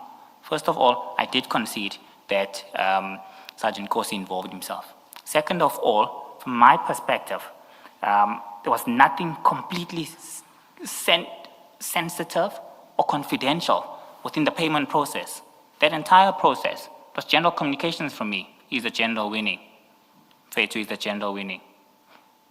first of all, I did concede that Sergeant Nkosi involved himself. Second of all, from my perspective, there was nothing completely sensitive or confidential within the payment process. That entire process was general communications from me. He's the general winning. Fetu is the general winning.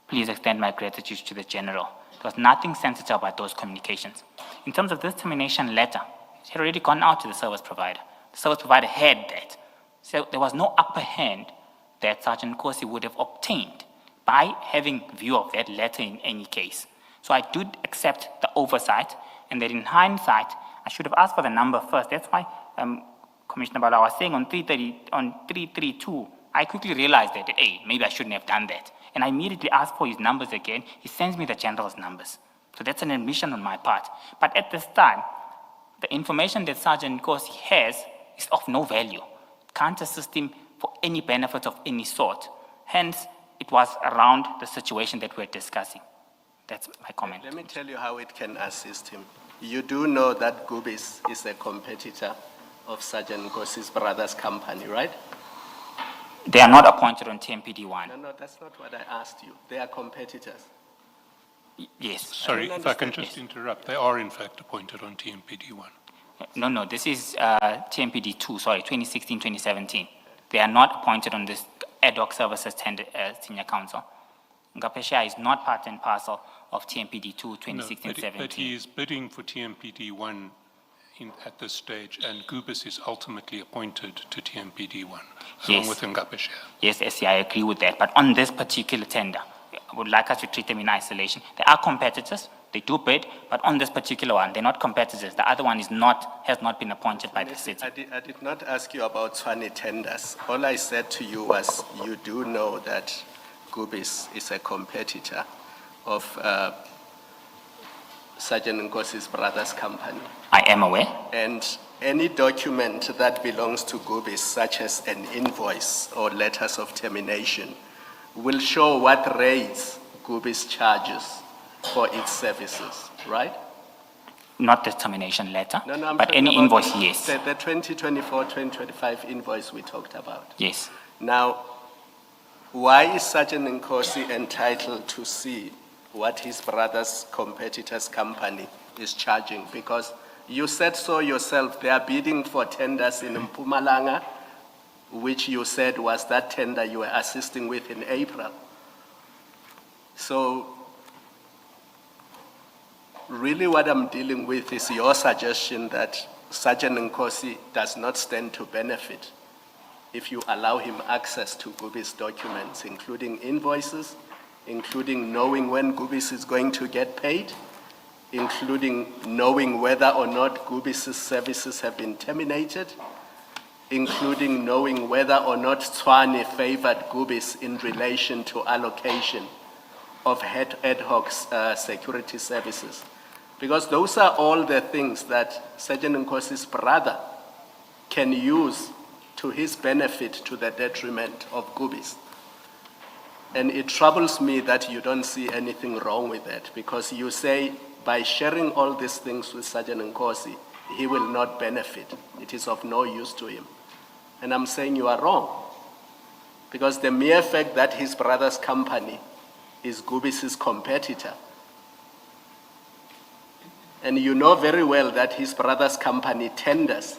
Please extend my gratitude to the general. There was nothing sensitive about those communications. In terms of this termination letter, it had already gone out to the service provider. The service provider had that. So there was no upper hand that Sergeant Nkosi would have obtained by having view of that letter in any case. So I do accept the oversight, and that in hindsight, I should have asked for the number first. That's why Commissioner Bala was saying on 332, I quickly realized that, hey, maybe I shouldn't have done that. And I immediately asked for his numbers again. He sends me the general's numbers. So that's an admission on my part. But at this time, the information that Sergeant Nkosi has is of no value. Can't assist him for any benefit of any sort. Hence, it was around the situation that we're discussing. That's my comment. Let me tell you how it can assist him. You do know that Goobies is a competitor of Sergeant Nkosi's brother's company, right? They are not appointed on TMPD1. No, that's not what I asked you. They are competitors. Yes. Sorry, don't if I can understand. just interrupt. They are in fact appointed on TMPD1. No, this is TMPD2, sorry, 2016, 2017. They are not appointed on this ad hoc services senior council. Ngapesha is not part and parcel of TMPD2, 2016, But 17. he is bidding for TMPD1 at this stage, and Goobies is ultimately appointed to TMPD1, along Yes. with Ngapesha. Yes, SC, I agree with that. But on this particular tender, I would like us to treat them in isolation. They are competitors, they do bid, but on this particular one, they're not competitors. The other one has not been appointed by the city. I did not ask you about Tshwane tenders. All I said to you was you do know that Goobies is a competitor of Sergeant Nkosi's brother's company. I am aware. And any document that belongs to Goobies, such as an invoice or letters of termination, will show what rates Goobies charges for its services, right? Not the termination letter, No, I'm but talking any about invoice, yes. The 2024-2025 invoice we talked about. Yes. Now, why is Sergeant Nkosi entitled to see what his brother's competitor's company is charging? Because you said so yourself, they are bidding for tenders in Mpumalanga, which you said was that tender you were assisting with in April. So, really what I'm dealing with is your suggestion that Sergeant Nkosi does not stand to benefit if you allow him access to Goobies documents, including invoices, including knowing when Goobies is going to get paid, including knowing whether or not Goobies' services have been terminated, including knowing whether or not Tshwane favored Goobies in relation to allocation of ad hoc security services. Because those are all the things that Sergeant Nkosi's brother can use to his benefit to the detriment of Goobies. And it troubles me that you don't see anything wrong with that, because you say by sharing all these things with Sergeant Nkosi, he will not benefit. It is of no use to him. And I'm saying you are wrong, because the mere fact that his brother's company is Goobies' competitor, and you know very well that his brother's company tenders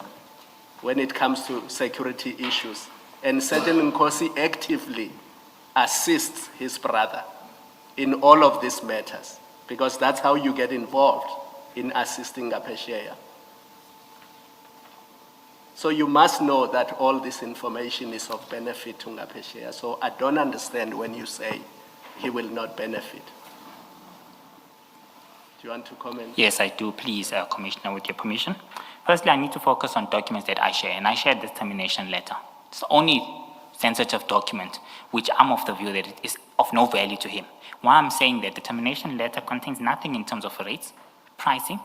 when it comes to security issues, and Sergeant Nkosi actively assists his brother in all of these matters, because that's how you get involved in assisting Ngapesheya. So you must know that all this information is of benefit to Ngapesheya. So I don't understand when you say he will not benefit. Do you want to comment? Yes, I do, please, Commissioner, with your permission. Firstly, I need to focus on documents that I share, and I shared this termination letter. It's the only sensitive document which I'm of the view that it is of no value to him. Why I'm saying that the termination letter contains nothing in terms of rates, pricing,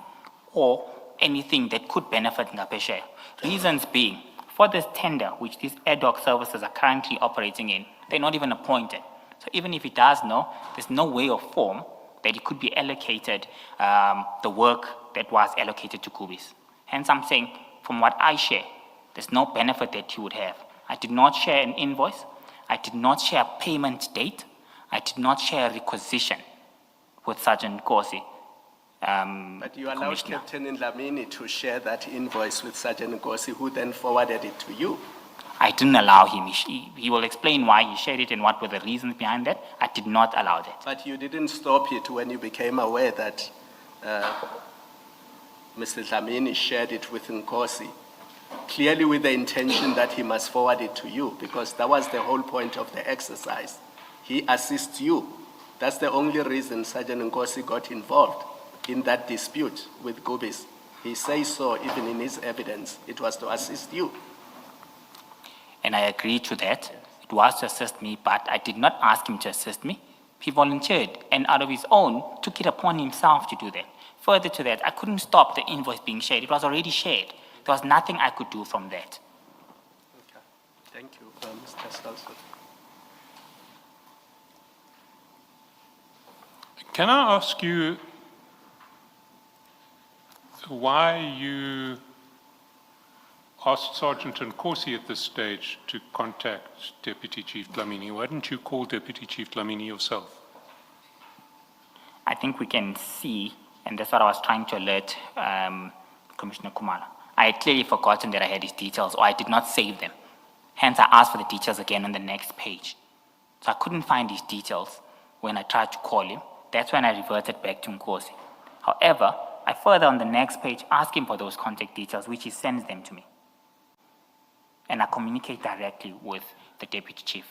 or anything that could benefit Ngapesheya. Reasons being, for this tender, which these ad hoc services are currently operating in, they're not even appointed. So even if he does know, there's no way or form that it could be allocated the work that was allocated to Goobies. Hence, I'm saying, from what I share, there's no benefit that he would have. I did not share an invoice. I did not share a payment date. I did not share a requisition with Sergeant Nkosi. But you allowed Captain Ndlamini to share that invoice with Sergeant Nkosi, who then forwarded it to you. I didn't allow him. He will explain why he shared it and what were the reasons behind that. I did not allow that. But you didn't stop it when you became aware that Mr. Ndlamini shared it with Nkosi, clearly with the intention that he must forward it to you, because that was the whole point of the exercise. He assists you. That's the only reason Sergeant Nkosi got involved in that dispute with Goobies. He says so even in his evidence. It was to assist you. And I agree to that. It was to assist me, but I did not ask him to assist me. He volunteered and out of his own took it upon himself to do that. Further to that, I couldn't stop the invoice being shared. It was already shared. There was nothing I could do from that. Okay. Thank you, Mr. Stalson. Can I ask you why you asked Sergeant Nkosi at this stage to contact Deputy Chief Dlamini? Why didn't you call Deputy Chief Dlamini yourself? I think we can see, and that's what I was trying to alert Commissioner Kumala. I had clearly forgotten that I had his details, or I did not save them. Hence, I asked for the details again on the next page. So I couldn't find his details when I tried to call him. That's when I reverted back to Nkosi. However, I further on the next page ask him for those contact details, which he sends them to me. And I communicate directly with the Deputy Chief.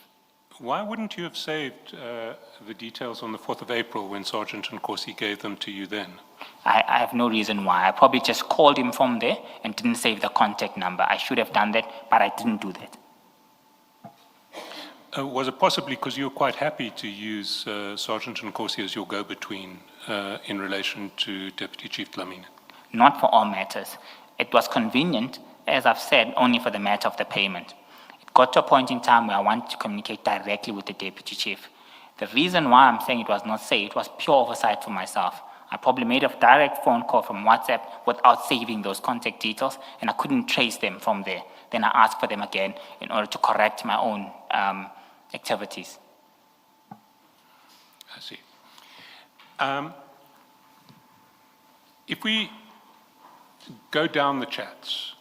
Why wouldn't you have saved the details on the 4th of April when Sergeant Nkosi gave them to you then? I have no reason why. I probably just called him from there and didn't save the contact number. I should have done that, but I didn't do that. Was it possibly because you were quite happy to use Sergeant Nkosi as your go-between in relation to Deputy Chief Dlamini? Not for all matters. It was convenient, as I've said, only for the matter of the payment. It got to a point in time where I wanted to communicate directly with the Deputy Chief. The reason why I'm saying it was not saved was pure oversight for myself. I probably made a direct phone call from WhatsApp without saving those contact details, and I couldn't trace them from there. Then I asked for them again in order to correct my own activities. I see. If we go down the chats,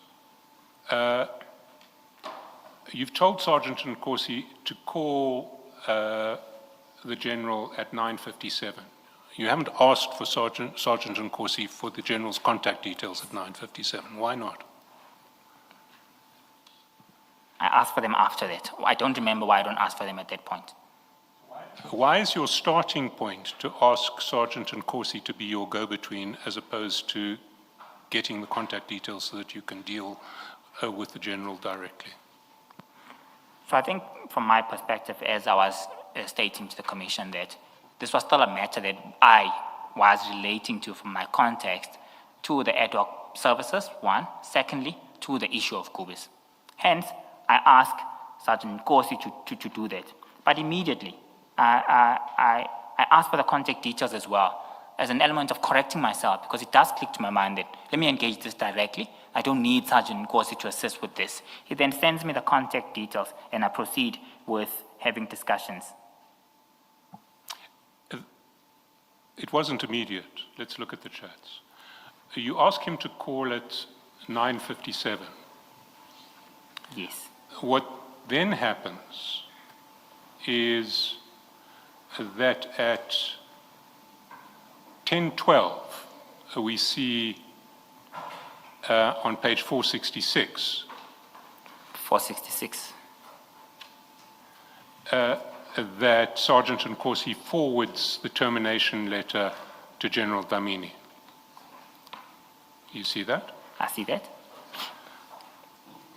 you've told Sergeant Nkosi to call the General at 9:57. You haven't asked for Sergeant Nkosi for the General's contact details at 9:57. Why not? I asked for them after that. I don't remember why I don't ask for them at that point. Why is your starting point to ask Sergeant Nkosi to be your go-between as opposed to getting the contact details so that you can deal with the General directly? So I think from my perspective, as I was stating to the Commission, that this was still a matter that I was relating to from my context to the ad hoc services, one. Secondly, to the issue of Goobies. Hence, I asked Sergeant Nkosi to do that. But immediately, I asked for the contact details as well, as an element of correcting myself, because it does click to my mind that, let me engage this directly. I don't need Sergeant Nkosi to assist with this. He then sends me the contact details, and I proceed with having discussions. It wasn't immediate. Let's look at the chats. You ask him to call at 9:57. Yes. What then happens is that at 10:12, we see on page 466. 466. That Sergeant Nkosi forwards the termination letter to General Dlamini. You see that? I see that.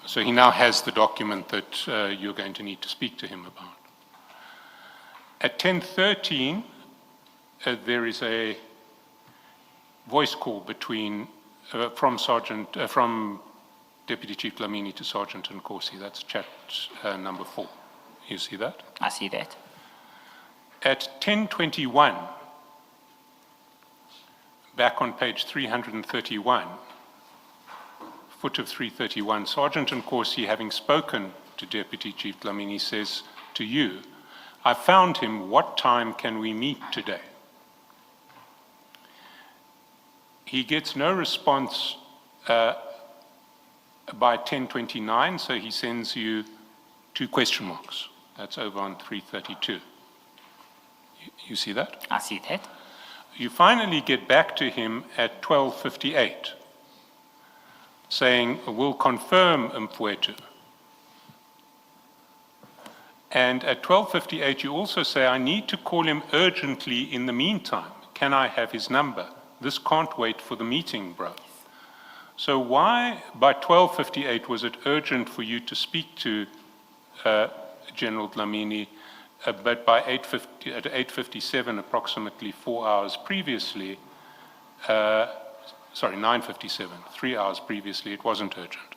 So he now has the document that you're going to need to speak to him about. At 10:13, there is a voice call from Deputy Chief Dlamini to Sergeant Nkosi. That's chat number 4. You see that? I see that. At 10:21, back on page 331, foot of 331, Sergeant Nkosi, having spoken to Deputy Chief Dlamini, says to you, I found him, what time can we meet today? He gets no response by 10:29, so he sends you 2 question marks. That's over on 332. You see that? I see that. You finally get back to him at 12:58, saying, we'll confirm Mfwethu. And at 12:58, you also say, I need to call him urgently in the meantime. Can I have his number? This can't wait for the meeting, bro. So why, by 12:58, was it urgent for you to speak to General Dlamini, but by 8:57, approximately 4 hours previously, 9:57, 3 hours previously, it wasn't urgent?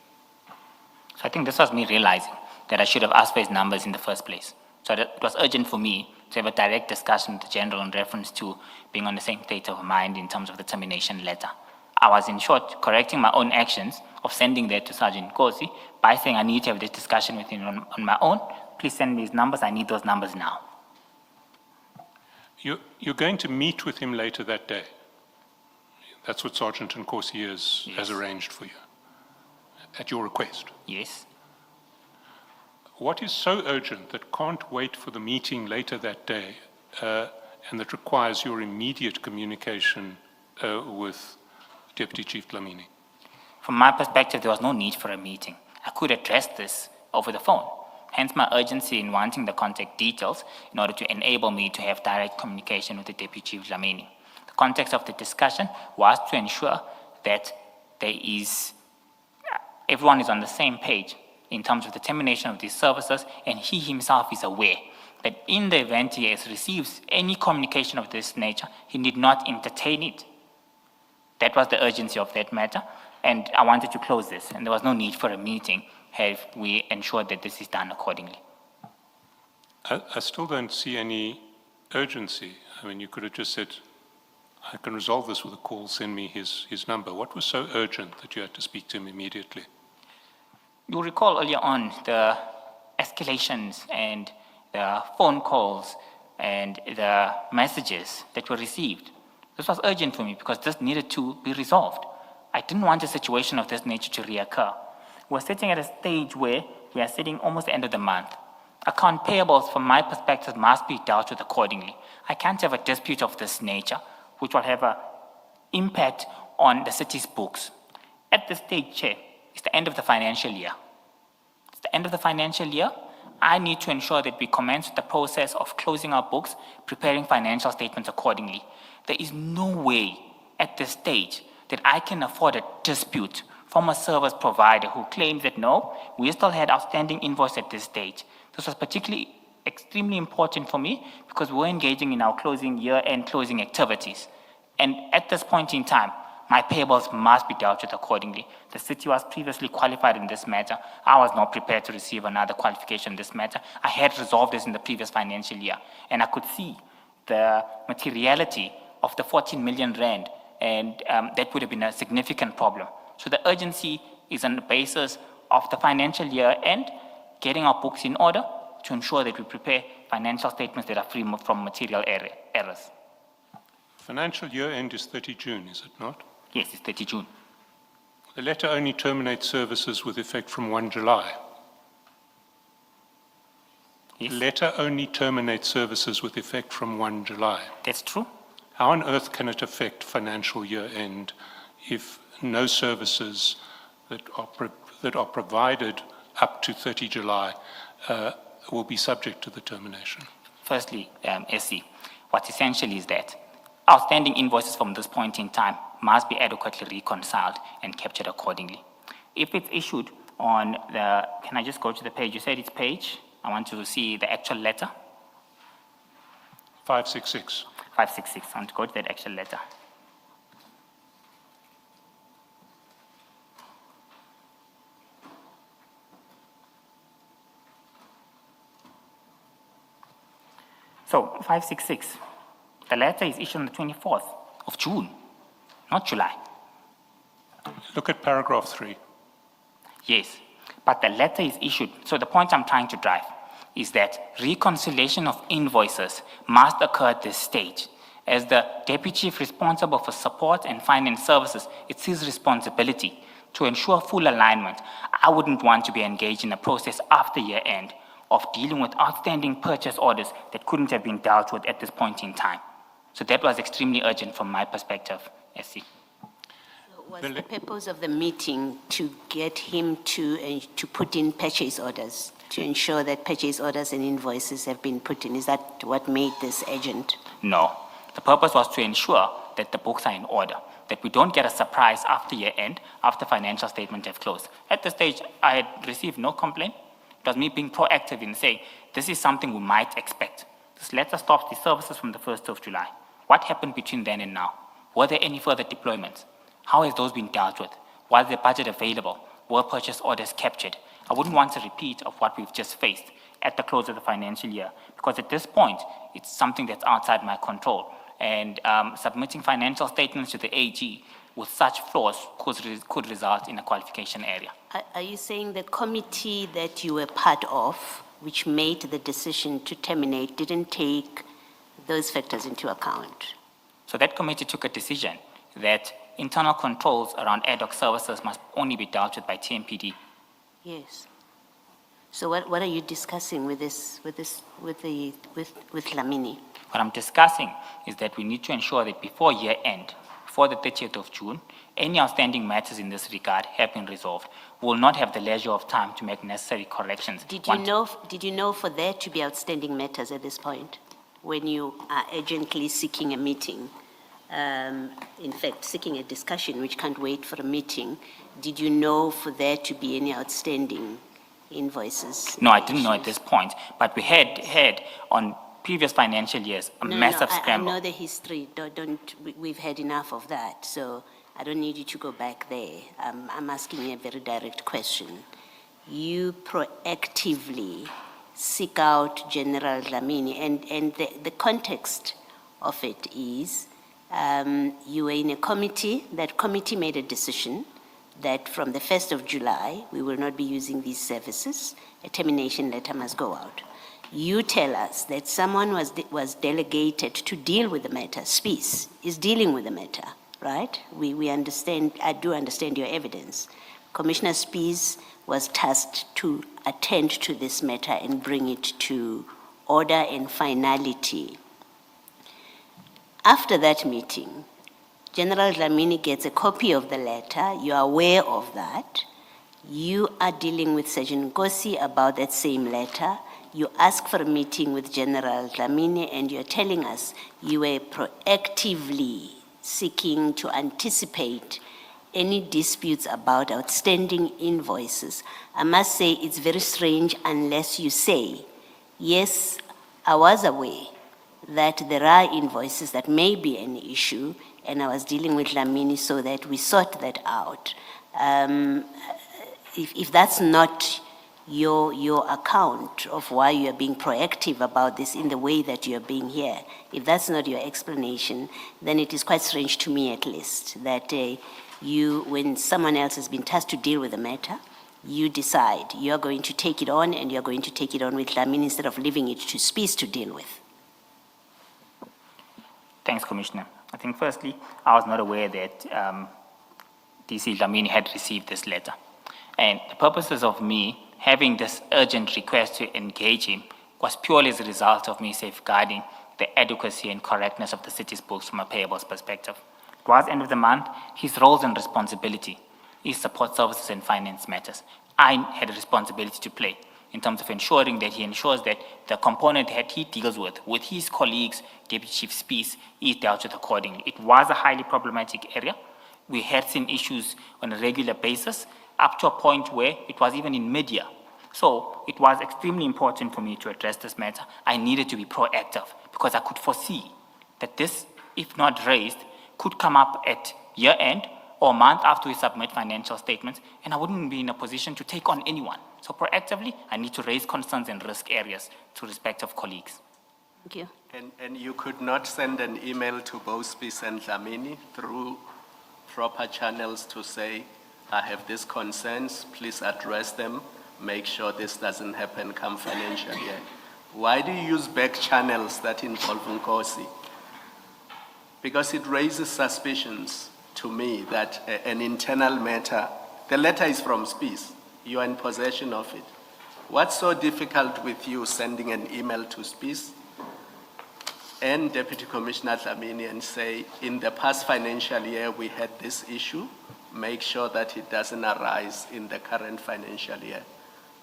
So I think this was me realizing that I should have asked for his numbers in the first place. So that it was urgent for me to have a direct discussion with the General in reference to being on the same state of mind in terms of the termination letter. I was, in short, correcting my own actions of sending that to Sergeant Nkosi by saying I need to have this discussion with him on my own. Please send me his numbers. I need those numbers now. You're going to meet with him later that day. That's what Sergeant Nkosi has arranged for you, at your request. Yes. What is so urgent that can't wait for the meeting later that day and that requires your immediate communication with Deputy Chief Dlamini? From my perspective, there was no need for a meeting. I could address this over the phone. Hence my urgency in wanting the contact details in order to enable me to have direct communication with the Deputy Chief Dlamini. The context of the discussion was to ensure that everyone is on the same page in terms of the termination of these services, and he himself is aware that in the event he receives any communication of this nature, he need not entertain it. That was the urgency of that matter, and I wanted to close this, and there was no need for a meeting have we ensured that this is done accordingly. I still don't see any urgency. I mean, you could have just said, I can resolve this with a call, send me his number. What was so urgent that you had to speak to him immediately? You'll recall earlier on the escalations and the phone calls and the messages that were received. This was urgent for me because this needed to be resolved. I didn't want a situation of this nature to reoccur. We're sitting at a stage where we are sitting almost the end of the month. Account payables, from my perspective, must be dealt with accordingly. I can't have a dispute of this nature, which will have an impact on the city's books. At this stage, Chair, it's the end of the financial year. It's the end of the financial year. I need to ensure that we commence the process of closing our books, preparing financial statements accordingly. There is no way at this stage that I can afford a dispute from a service provider who claims that no, we still had outstanding invoice at this stage. This was particularly extremely important for me because we're engaging in our year-end closing activities. And at this point in time, my payables must be dealt with accordingly. The city was previously qualified in this matter. I was not prepared to receive another qualification in this matter. I had resolved this in the previous financial year, and I could see the materiality of the 14 million rand, and that would have been a significant problem. So the urgency is on the basis of the financial year end, getting our books in order to ensure that we prepare financial statements that are free from material errors. Financial year end is 30 June, is it not? Yes, it's 30 June. The letter only terminates services with effect from 1 July. Yes, The letter only terminates services with effect from 1 July. that's true. How on earth can it affect financial year end if no services that are provided up to 30 July will be subject to the termination? Firstly, SC, what essentially is that outstanding invoices from this point in time must be adequately reconciled and captured accordingly. If it's issued on the, can I just go to the page? You said it's page. I want to see the actual letter. 566. 566. I want to go to that actual letter. So 566. The letter is issued on the 24th of June, not July. Look at paragraph 3. Yes, but the letter is issued. So the point I'm trying to drive is that reconciliation of invoices must occur at this stage. As the deputy chief responsible for support and finance services, it's his responsibility to ensure full alignment. I wouldn't want to be engaged in a process after year end of dealing with outstanding purchase orders that couldn't have been dealt with at this point in time. So that was extremely urgent from my perspective, SC. Was the purpose of the meeting to get him to put in purchase orders, to ensure that purchase orders and invoices have been put in? Is that what made this urgent? No. The purpose was to ensure that the books are in order, that we don't get a surprise after year end, after financial statements have closed. At this stage, I had received no complaint. It was me being proactive in saying, this is something we might expect. This letter stops the services from the 1st of July. What happened between then and now? Were there any further deployments? How has those been dealt with? Was the budget available? Were purchase orders captured? I wouldn't want a repeat of what we've just faced at the close of the financial year, because at this point, it's something that's outside my control. And submitting financial statements to the AG with such flaws could result in a qualification area. Are you saying the committee that you were part of, which made the decision to terminate, didn't take those factors into account? So that committee took a decision that internal controls around ad hoc services must only be dealt with by TMPD. Yes. So what are you discussing with Lamini? What I'm discussing is that we need to ensure that before year end, before the 30th of June, any outstanding matters in this regard have been resolved. We will not have the leisure of time to make necessary corrections. Did you know for there to be outstanding matters at this point, when you are urgently seeking a meeting, in fact, seeking a discussion which can't wait for a meeting, did you know for there to be any outstanding invoices? No, I didn't know at this point, but we had on previous financial years a massive scramble. I know the history. We've had enough of that, so I don't need you to go back there. I'm asking you a very direct question. You proactively seek out General Dlamini, and the context of it is you were in a committee. That committee made a decision that from the 1st of July, we will not be using these services. A termination letter must go out. You tell us that someone was delegated to deal with the matter. Spies is dealing with the matter, right? We understand, I do understand your evidence. Commissioner Spies was tasked to attend to this matter and bring it to order and finality. After that meeting, General Dlamini gets a copy of the letter. You are aware of that. You are dealing with Sergeant Nkosi about that same letter. You ask for a meeting with General Dlamini, and you're telling us you were proactively seeking to anticipate any disputes about outstanding invoices. I must say it's very strange unless you say yes, I was aware that there are invoices that may be an issue, and I was dealing with Lamini so that we sort that out. If that's not your account of why you are being proactive about this in the way that you are being here, if that's not your explanation, then it is quite strange to me at least that you, when someone else has been tasked to deal with the matter, you decide you're going to take it on, and you're going to take it on with Lamini instead of leaving it to Spies to deal with. Thanks, Commissioner. I think firstly, I was not aware that DC Lamini had received this letter. And the purposes of me having this urgent request to engage him was purely as a result of me safeguarding the adequacy and correctness of the city's books from a payables perspective. It was end of the month. His roles and responsibility is support services and finance matters. I had a responsibility to play in terms of ensuring that he ensures that the component that he deals with his colleagues, Deputy Chief Spies, is dealt with accordingly. It was a highly problematic area. We had seen issues on a regular basis, up to a point where it was even in media. So it was extremely important for me to address this matter. I needed to be proactive because I could foresee that this, if not raised, could come up at year end or a month after we submit financial statements, and I wouldn't be in a position to take on anyone. So proactively, I need to raise concerns and risk areas to respective colleagues. Thank you. And you could not send an email to both Spies and Lamini through proper channels to say, I have these concerns, please address them, make sure this doesn't happen come financial year. Why do you use back channels that involve Nkosi? Because it raises suspicions to me that an internal matter, the letter is from Spies, you are in possession of it. What's so difficult with you sending an email to Spies and Deputy Commissioner Lamini and say, in the past financial year we had this issue, make sure that it doesn't arise in the current financial year?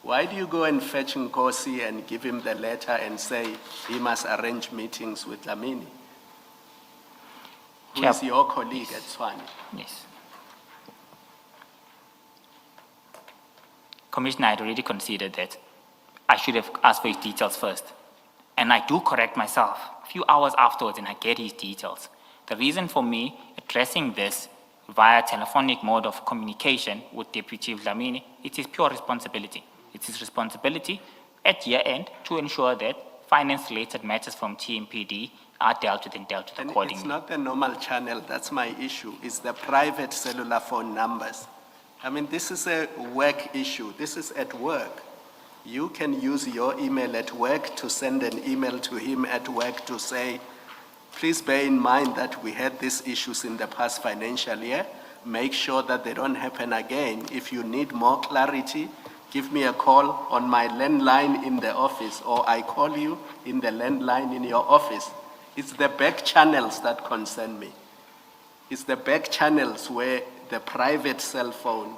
Why do you go and fetch Nkosi and give him the letter and say he must arrange meetings with Lamini, who is your colleague at Swani? Yes. Commissioner, I had already considered that I should have asked for his details first. And I do correct myself a few hours afterwards and I get his details. The reason for me addressing this via telephonic mode of communication with Deputy Lamini, it is pure responsibility. It's his responsibility at year end to ensure that finance-related matters from TMPD are dealt with and dealt with And accordingly. it's not the normal channel, that's my issue. It's the private cellular phone numbers. I mean, this is a work issue. This is at work. You can use your email at work to send an email to him at work to say, please bear in mind that we had these issues in the past financial year. Make sure that they don't happen again. If you need more clarity, give me a call on my landline in the office, or I call you in the landline in your office. It's the back channels that concern me. It's the back channels where the private cell phone,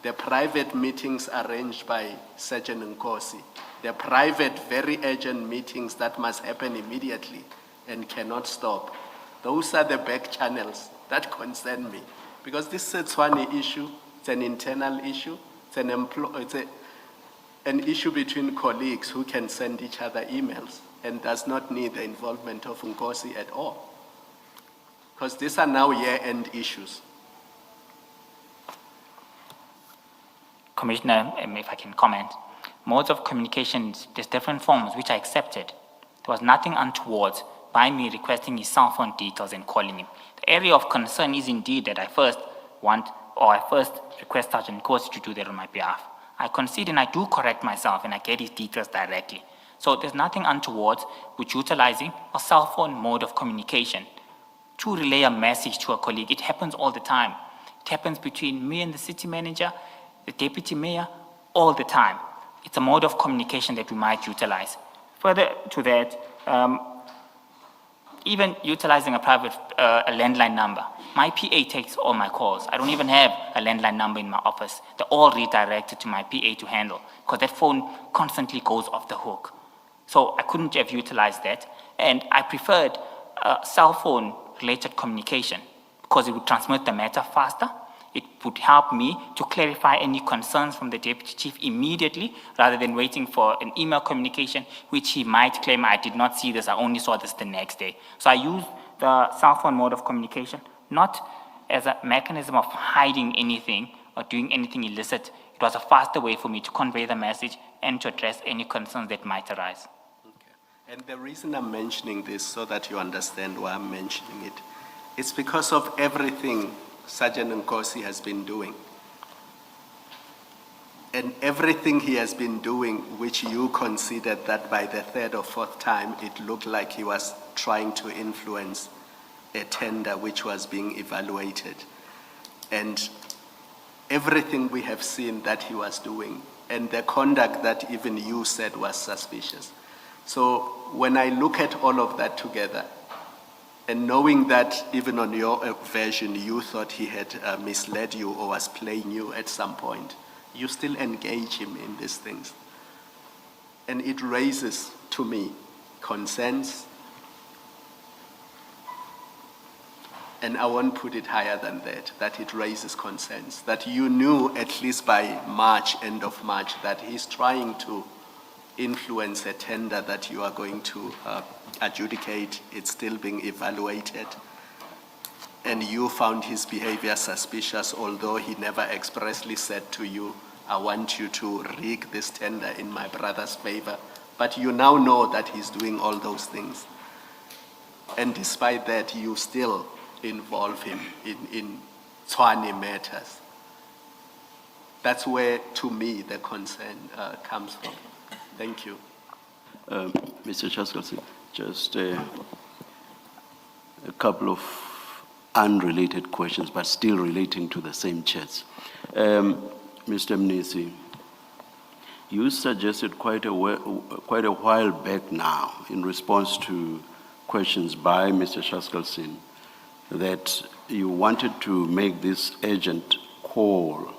the private meetings arranged by Sergeant Nkosi, the private, very urgent meetings that must happen immediately and cannot stop. Those are the back channels that concern me. Because this is a Tswane issue, it's an internal issue, it's an issue between colleagues who can send each other emails and does not need the involvement of Nkosi at all. Because these are now year-end issues. Commissioner, if I can comment, modes of communication, there's different forms which I accepted. There was nothing untoward by me requesting his cell phone details and calling him. The area of concern is indeed that I first request Sergeant Nkosi to do that on my behalf. I concede and I do correct myself and I get his details directly. So there's nothing untoward with utilizing a cell phone mode of communication to relay a message to a colleague. It happens all the time. It happens between me and the city manager, the deputy mayor, all the time. It's a mode of communication that we might utilize. Further to that, even utilizing a private a landline number. My PA takes all my calls. I don't even have a landline number in my office. They're all redirected to my PA to handle because that phone constantly goes off the hook. So I couldn't have utilized that. And I preferred cell phone related communication because it would transmit the matter faster It would help me to clarify any concerns from the deputy chief immediately, rather than waiting for an email communication, which he might claim, I did not see this, I only saw this the next day. So I use the cell phone mode of communication, not as a mechanism of hiding anything or doing anything illicit. It was a faster way for me to convey the message and to address any concerns that might arise. And the reason I'm mentioning this, so that you understand why I'm mentioning it, it's because of everything Sergeant Nkosi has been doing. And everything he has been doing, which you considered that by the third or fourth time, it looked like he was trying to influence a tender which was being evaluated. And everything we have seen that he was doing, and the conduct that even you said was suspicious. So when I look at all of that together, and knowing that even on your version, you thought he had misled you or was playing you at some point, you still engage him in these things. And it raises, to me, concerns. And I won't put it higher than that it raises concerns. That you knew at least by March, end of March, that he's trying to influence a tender that you are going to adjudicate. It's still being evaluated. And you found his behavior suspicious, although he never expressly said to you, I want you to rig this tender in my brother's favor. But you now know that he's doing all those things. And despite that, you still involve him in Tshwane matters. That's where, to me, the concern comes from. Thank you. Mr. Chaskalson, just a couple of unrelated questions, but still relating to the same chats. Mr. Mnisi, you suggested quite a while back now, in response to questions by Mr. Chaskalson, that you wanted to make this urgent call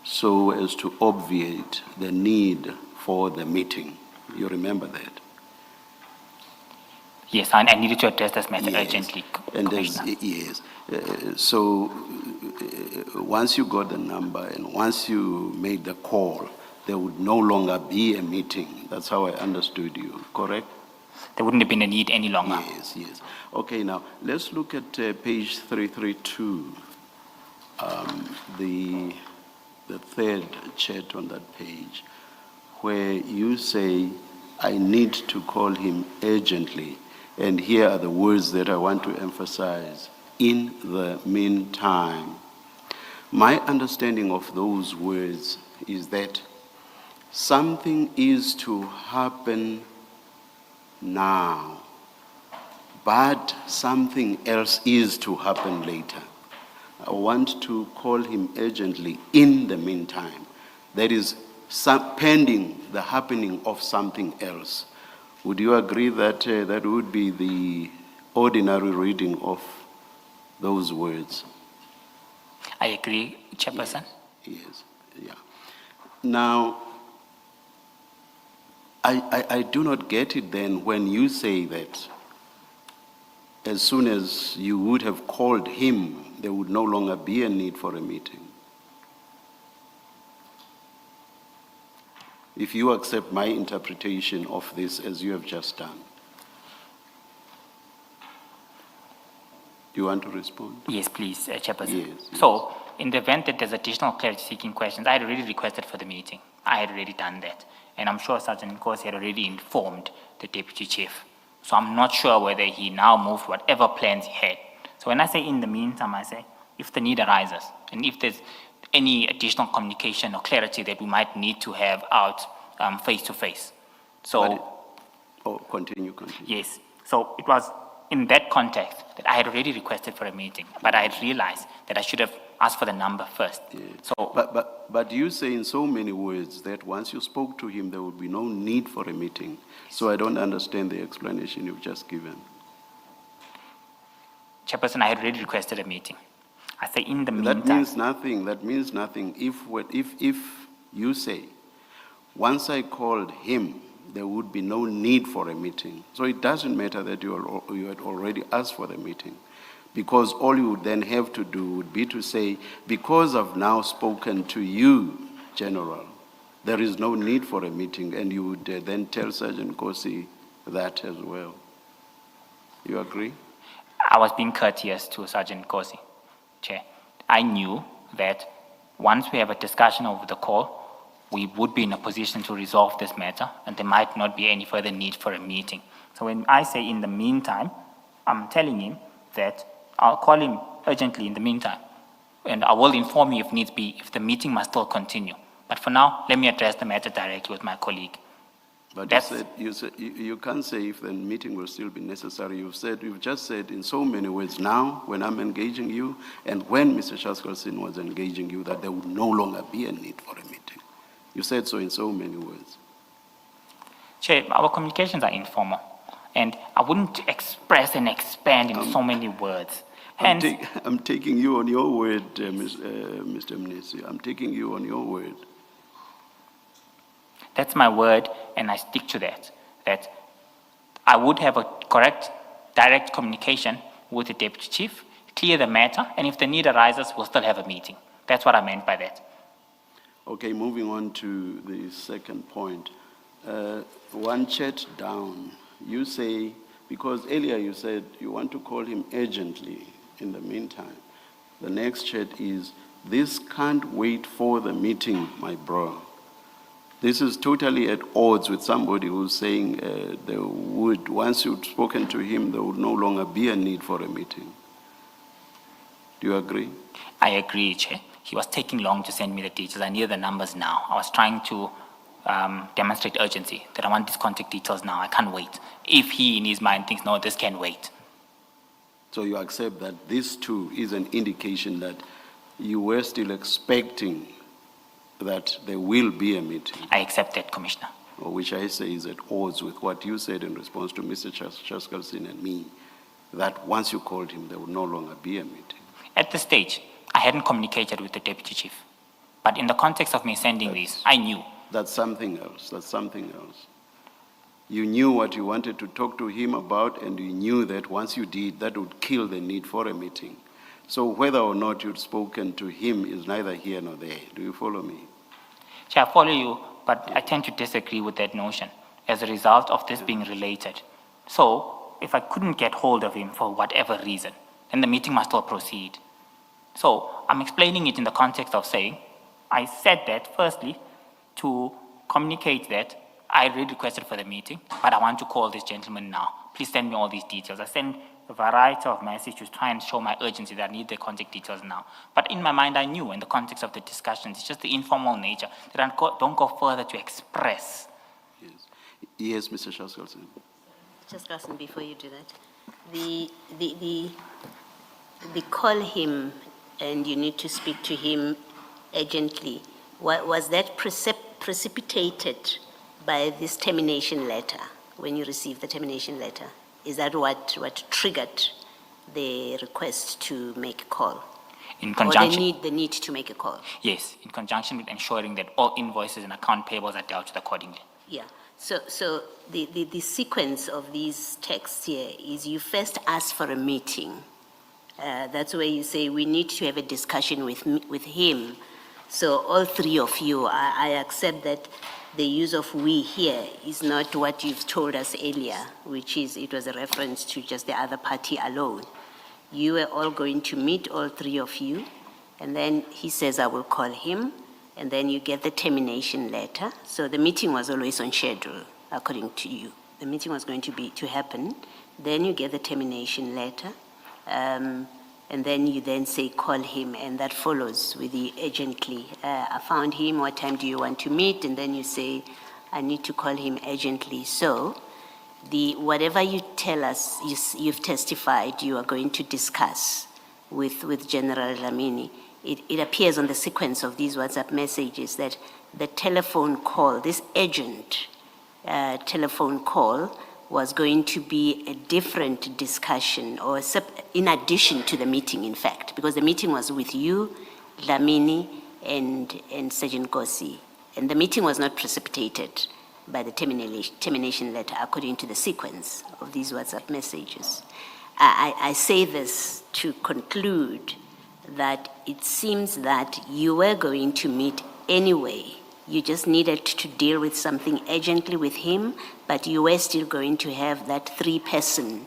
so as to obviate the need for the meeting. You remember that? Yes, I needed to address this matter Yes. urgently, And Commissioner. yes. So once you got the number and once you made the call, there would no longer be a meeting. That's how I understood you, correct? There wouldn't have been a need any longer. Yes, yes. Okay, now let's look at page 332, the third chat on that page, where you say, I need to call him urgently. And here are the words that I want to emphasize. In the meantime. My understanding of those words is that something is to happen now, but something else is to happen later. I want to call him urgently in the meantime. That is, pending the happening of something else. Would you agree that that would be the ordinary reading of those words? I agree, Chairperson. Yes, yeah. Now, I do not get it then when you say that as soon as you would have called him, there would no longer be a need for a meeting. If you accept my interpretation of this as you have just done. Do you want to respond? Yes, please, Chairperson. Yes. So, in the event that there's additional clarity-seeking questions, I had already requested for the meeting. I had already done that. And I'm sure Sergeant Nkosi had already informed the Deputy Chief. So I'm not sure whether he now moved whatever plans he had. So when I say in the meantime, I say if the need arises, and if there's any additional communication or clarity that we might need to have out face-to-face. So, Continue. yes, so it was in that context that I had already requested for a meeting, but I had realized that I should have asked for the number first. Yeah. So, But you say in so many words that once you spoke to him, there would be no need for a meeting. So I don't understand the explanation you've just given. Chairperson, I had already requested a meeting. I say in the meantime. That means nothing. If you say, once I called him, there would be no need for a meeting. So it doesn't matter that you had already asked for the meeting. Because all you would then have to do would be to say, because I've now spoken to you, General, there is no need for a meeting, and you would then tell Sergeant Kosi that as well. You agree? I was being courteous to Sergeant Kosi, Chair. I knew that once we have a discussion over the call, we would be in a position to resolve this matter, and there might not be any further need for a meeting. So when I say in the meantime, I'm telling him that I'll call him urgently in the meantime, and I will inform you if needs be, if the meeting must still continue. But for now, let me address the matter directly with my colleague. But That's- you can't say if the meeting will still be necessary. You've just said in so many words now, when I'm engaging you, and when Mr. Shaskalsin was engaging you, that there would no longer be a need for a meeting. You said so in so many words. Chair, our communications are informal, and I wouldn't express and expand in so many words. Hence, I'm taking you on your word, Mr. Mnisi. I'm taking you on your word. that's my word, and I stick to that, that I would have a correct, direct communication with the Deputy Chief, clear the matter, and if the need arises, we'll still have a meeting. That's what I meant by that. Okay, moving on to the second point. One chat down, you say, because earlier you said you want to call him urgently in the meantime. The next chat is, this can't wait for the meeting, my bro. This is totally at odds with somebody who's saying there would, once you've spoken to him, there would no longer be a need for a meeting. Do you agree? I agree, Chair. He was taking long to send me the details. I need the numbers now. I was trying to demonstrate urgency, that I want these contact details now. I can't wait. If he, in his mind, thinks, no, this can wait. So you accept that this too is an indication that you were still expecting that there will be a meeting, I accept that, Commissioner. or which I say is at odds with what you said in response to Mr. Chaskalsin and me, that once you called him, there would no longer be a meeting. At this stage, I hadn't communicated with the Deputy Chief. But in the context of me sending these, I knew. That's something else. That's something else. You knew what you wanted to talk to him about, and you knew that once you did, that would kill the need for a meeting. So whether or not you'd spoken to him is neither here nor there. Do you follow me? Chair, I follow you, but I tend to disagree with that notion as a result of this being related. So, if I couldn't get hold of him for whatever reason, then the meeting must still proceed. So, I'm explaining it in the context of saying, I said that firstly to communicate that I already requested for the meeting, but I want to call this gentleman now. Please send me all these details. I send a variety of messages to try and show my urgency that I need the contact details now. But in my mind, I knew in the context of the discussions, it's just the informal nature that I don't go further to express. Yes. Yes, Mr. Shaskalsin. Just listen before you do that. The call him and you need to speak to him urgently, was that precipitated by this termination letter, when you received the termination letter? Is that what triggered the request to make a call? In conjunction, Or the need to make a call? yes, in conjunction with ensuring that all invoices and account payables are dealt with accordingly. Yeah, so the sequence of these texts here is you first ask for a meeting. That's where you say, we need to have a discussion with him. So all three of you, I accept that the use of we here is not what you've told us earlier, which is, it was a reference to just the other party alone. You were all going to meet, all three of you, and then he says, I will call him, and then you get the termination letter. So the meeting was always on schedule, according to you. The meeting was going to happen. Then you get the termination letter, and then you then say, call him, and that follows with the urgently. I found him, what time do you want to meet? And then you say, I need to call him urgently. So whatever you tell us, you've testified you are going to discuss with General Lamini, it appears on the sequence of these WhatsApp messages that the telephone call, this urgent telephone call, was going to be a different discussion, or in addition to the meeting, in fact, because the meeting was with you, Lamini, and Sergeant Kosi, and the meeting was not precipitated by the termination letter according to the sequence of these WhatsApp messages. I say this to conclude that it seems that you were going to meet anyway. You just needed to deal with something urgently with him, but you were still going to have that three-person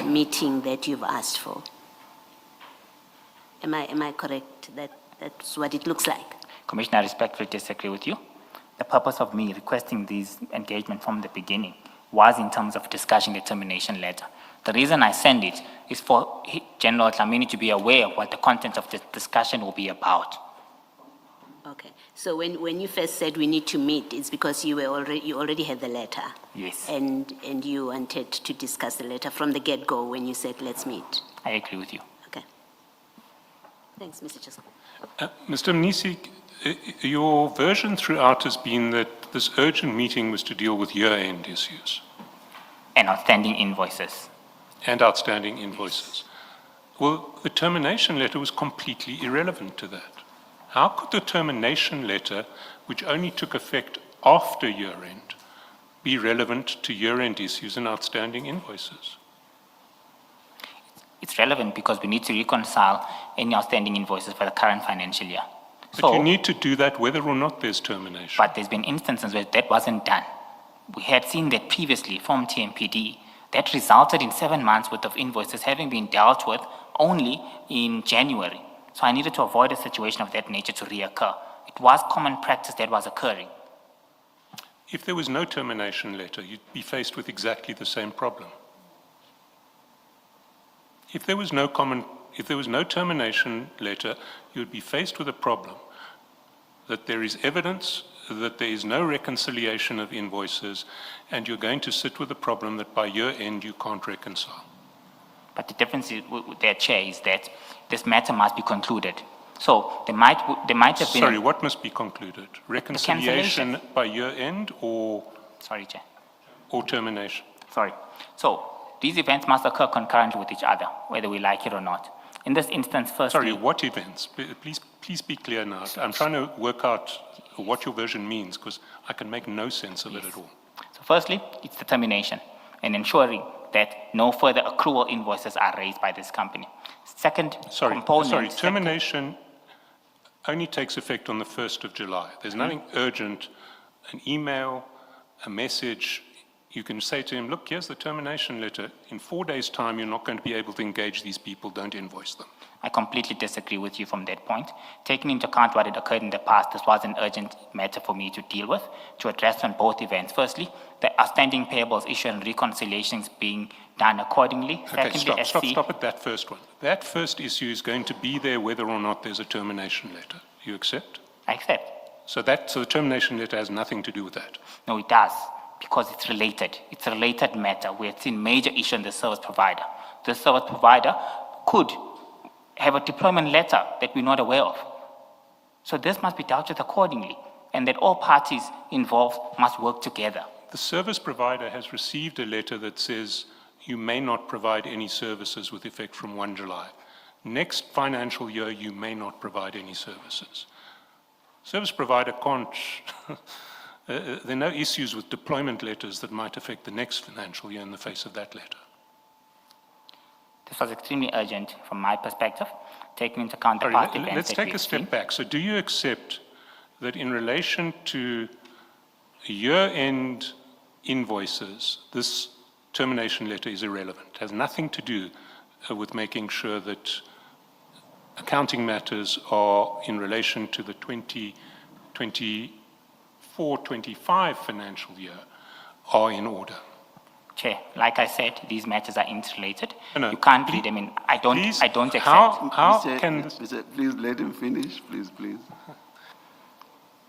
meeting that you've asked for. Am I correct? That's what it looks like. Commissioner, I respectfully disagree with you. The purpose of me requesting this engagement from the beginning was in terms of discussing the termination letter. The reason I send it is for General Dlamini to be aware of what the content of the discussion will be about. Okay, so when you first said we need to meet, it's because you already had the letter? Yes. And you wanted to discuss the letter from the get-go when you said, let's meet? I agree with you. Okay. Thanks, Mr. Chisco. Mr. Mnisi, your version throughout has been that this urgent meeting was to deal with year-end issues And outstanding invoices. and outstanding invoices. Well, the termination letter was completely irrelevant to that. How could the termination letter, which only took effect after year-end, be relevant to year-end issues and outstanding invoices? It's relevant because we need to reconcile any outstanding invoices for the current financial year. But you need to do that whether or not there's termination. But there's been instances where that wasn't done. We had seen that previously from TMPD. That resulted in 7 months worth of invoices having been dealt with only in January. So I needed to avoid a situation of that nature to reoccur. It was common practice that was occurring. If there was no termination letter, you'd be faced with exactly the same problem. If there was no termination letter, you'd be faced with a problem that there is evidence that there is no reconciliation of invoices, and you're going to sit with a problem that by year end you can't reconcile. But the difference there, Chair, is that this matter must be concluded. So there might have been... Sorry, what must be concluded? Reconciliation by year end or Sorry, Chair. termination? Sorry. So these events must occur concurrently with each other, whether we like it or not. In this instance, firstly... Sorry, what events? Please be clear now. I'm trying to work out what your version means, because I can make no sense of it at all. So firstly, it's the termination and ensuring that no further accrual invoices are raised by this company. Second component... Termination only takes effect on the 1st of July. There's nothing urgent, an email, a message. You can say to him, look, here's the termination letter. In 4 days' time, you're not going to be able to engage these people. Don't invoice them. I completely disagree with you from that point. Taking into account what had occurred in the past, this was an urgent matter for me to deal with, to address on both events. Firstly, the outstanding payables issue and reconciliations being done accordingly. Okay, Secondly, stop at that first one. That first issue is going to be there whether or not there's a termination letter. You accept? I accept. So the termination letter has nothing to do with that. No, it does, because it's related. It's a related matter. We have seen major issue in the service provider. The service provider could have a deployment letter that we're not aware of. So this must be dealt with accordingly, and that all parties involved must work together. The service provider has received a letter that says you may not provide any services with effect from 1 July. Next financial year, you may not provide any services. Service provider can't, there are no issues with deployment letters that might affect the next financial year in the face of that letter. This was extremely urgent from my perspective, taking into account the past events. Let's take a step back. So do you accept that in relation to year-end invoices, this termination letter is irrelevant? It has nothing to do with making sure that accounting matters are in relation to the 2024-25 financial year are in order. Chair, like I said, these matters are interrelated. No, you can't read them in. I don't accept. Please let him finish, please.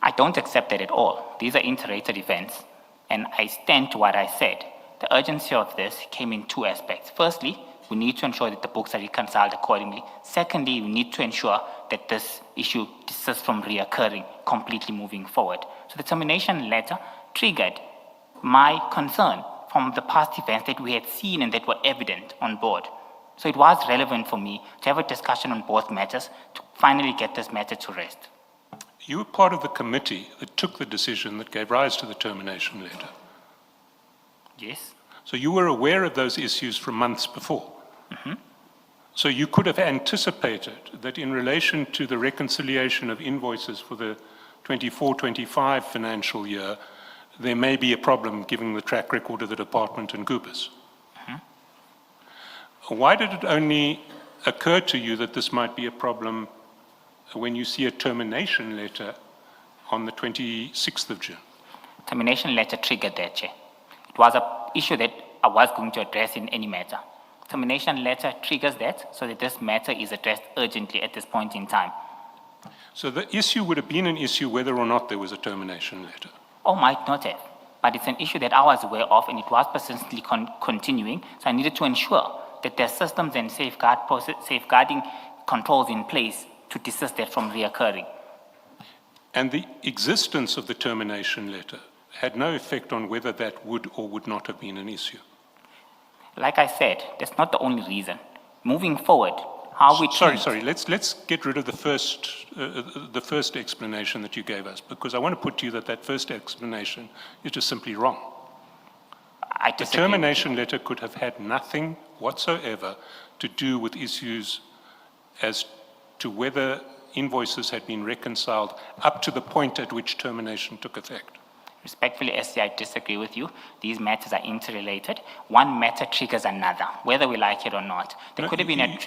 I don't accept that at all. These are interrelated events, and I stand to what I said. The urgency of this came in two aspects. Firstly, we need to ensure that the books are reconciled accordingly. Secondly, we need to ensure that this issue desists from reoccurring, completely moving forward. So the termination letter triggered my concern from the past events that we had seen and that were evident on board. So it was relevant for me to have a discussion on both matters to finally get this matter to rest. You were part of the committee that took the decision that gave rise to the termination letter. Yes. So you were aware of those issues from months before. So you could have anticipated that in relation to the reconciliation of invoices for the 24-25 financial year, there may be a problem given the track record of the department and Goobies. Why did it only occur to you that this might be a problem when you see a termination letter on the 26th of June? Termination letter triggered that, Chair. It was an issue that I was going to address in any matter. Termination letter triggers that, so that this matter is addressed urgently at this point in time. So the issue would have been an issue whether or not there was a termination letter. Or might not have, but it's an issue that I was aware of and it was persistently continuing, so I needed to ensure that there are systems and safeguarding controls in place to desist that from reoccurring. And the existence of the termination letter had no effect on whether that would or would not have been an issue. Like I said, that's not the only reason. Moving forward, how we Sorry, let's get rid of the first explanation that you gave us, because I want to put to you that first explanation is just simply wrong. I The disagree. termination letter could have had nothing whatsoever to do with issues as to whether invoices had been reconciled up to the point at which termination took effect. Respectfully, SC, I disagree with you. These matters are interrelated. One matter triggers another, whether we like it or not. There could have been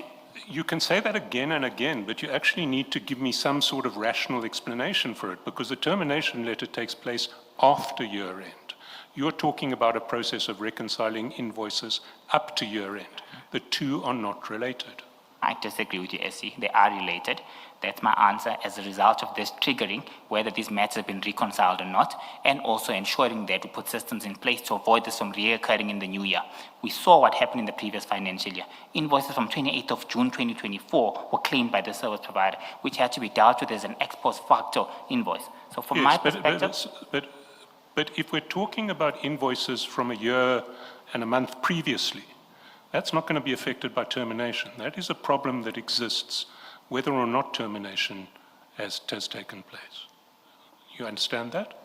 You can say that again and again, but you actually need to give me some sort of rational explanation for it, because the termination letter takes place after year end. You're talking about a process of reconciling invoices up to year end. The two are not related. I disagree with you, SC. They are related. That's my answer as a result of this triggering, whether these matters have been reconciled or not, and also ensuring that we put systems in place to avoid this from reoccurring in the new year. We saw what happened in the previous financial year. Invoices from 28th of June 2024 were claimed by the service provider, which had to be dealt with as an ex post facto invoice. So from my perspective... But if we're talking about invoices from a year and a month previously, that's not going to be affected by termination. That is a problem that exists whether or not termination has taken place. You understand that?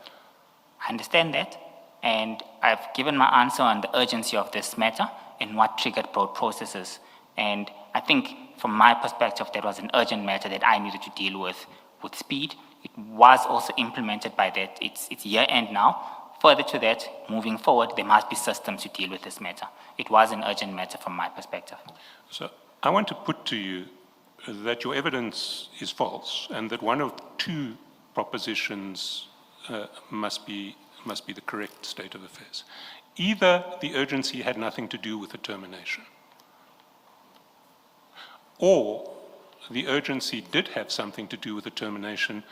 I understand that, and I've given my answer on the urgency of this matter and what triggered both processes. And I think from my perspective, that was an urgent matter that I needed to deal with speed. It was also implemented by that. It's year end now. Further to that, moving forward, there must be systems to deal with this matter. It was an urgent matter from my perspective. So I want to put to you that your evidence is false and that one of two propositions must be the correct state of affairs. Either the urgency had nothing to do with the termination, or the urgency did have something to do with the termination,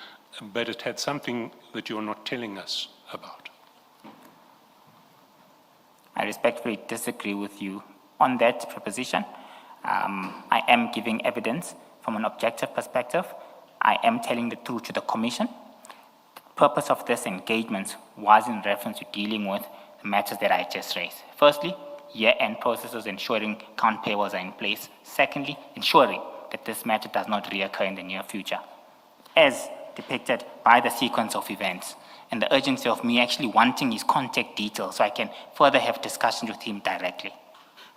but it had something that you're not telling us about. I respectfully disagree with you on that proposition. I am giving evidence from an objective perspective. I am telling the truth to the Commission. The purpose of this engagement was in reference to dealing with the matters that I just raised. Firstly, year-end processes ensuring account payables are in place. Secondly, ensuring that this matter does not reoccur in the near future, as depicted by the sequence of events and the urgency of me actually wanting his contact details so I can further have discussions with him directly.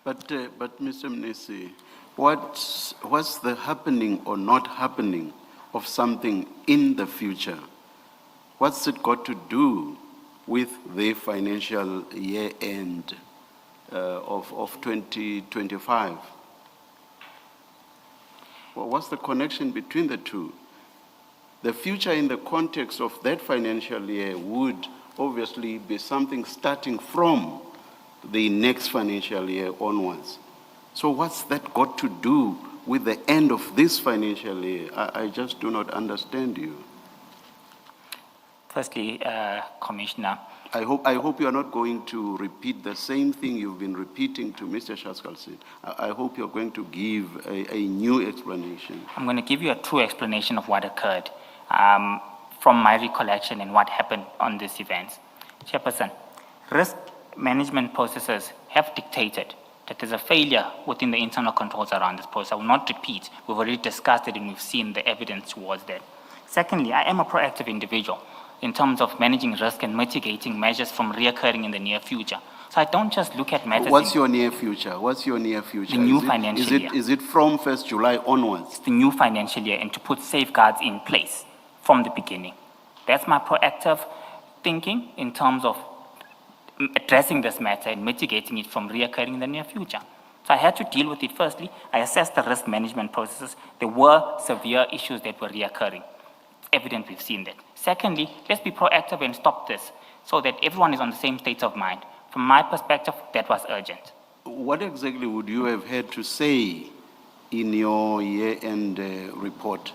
But Mr. Mnisi, what's the happening or not happening of something in the future? What's it got to do with the financial year end of 2025? Well, what's the connection between the two? The future in the context of that financial year would obviously be something starting from the next financial year onwards. So what's that got to do with the end of this financial year? I just do not understand you. Firstly, Commissioner, I hope you are not going to repeat the same thing you've been repeating to Mr. Shaskalsin. I hope you're going to give a new explanation. I'm going to give you a true explanation of what occurred from my recollection and what happened on this event. Chairperson, risk management processes have dictated that there's a failure within the internal controls around this process. I will not repeat. We've already discussed it and we've seen the evidence towards that. Secondly, I am a proactive individual in terms of managing risk and mitigating measures from reoccurring in the near future. So I don't just look at matters What's in your near future? What's your near future? The new Is it- financial is it, year. Is it from 1st July onwards? the new financial year and to put safeguards in place from the beginning. That's my proactive thinking in terms of addressing this matter and mitigating it from reoccurring in the near future. So I had to deal with it firstly. I assessed the risk management processes. There were severe issues that were reoccurring. It's evident we've seen that. Secondly, let's be proactive and stop this so that everyone is on the same state of mind. From my perspective, that was urgent. What exactly would you have had to say in your year-end report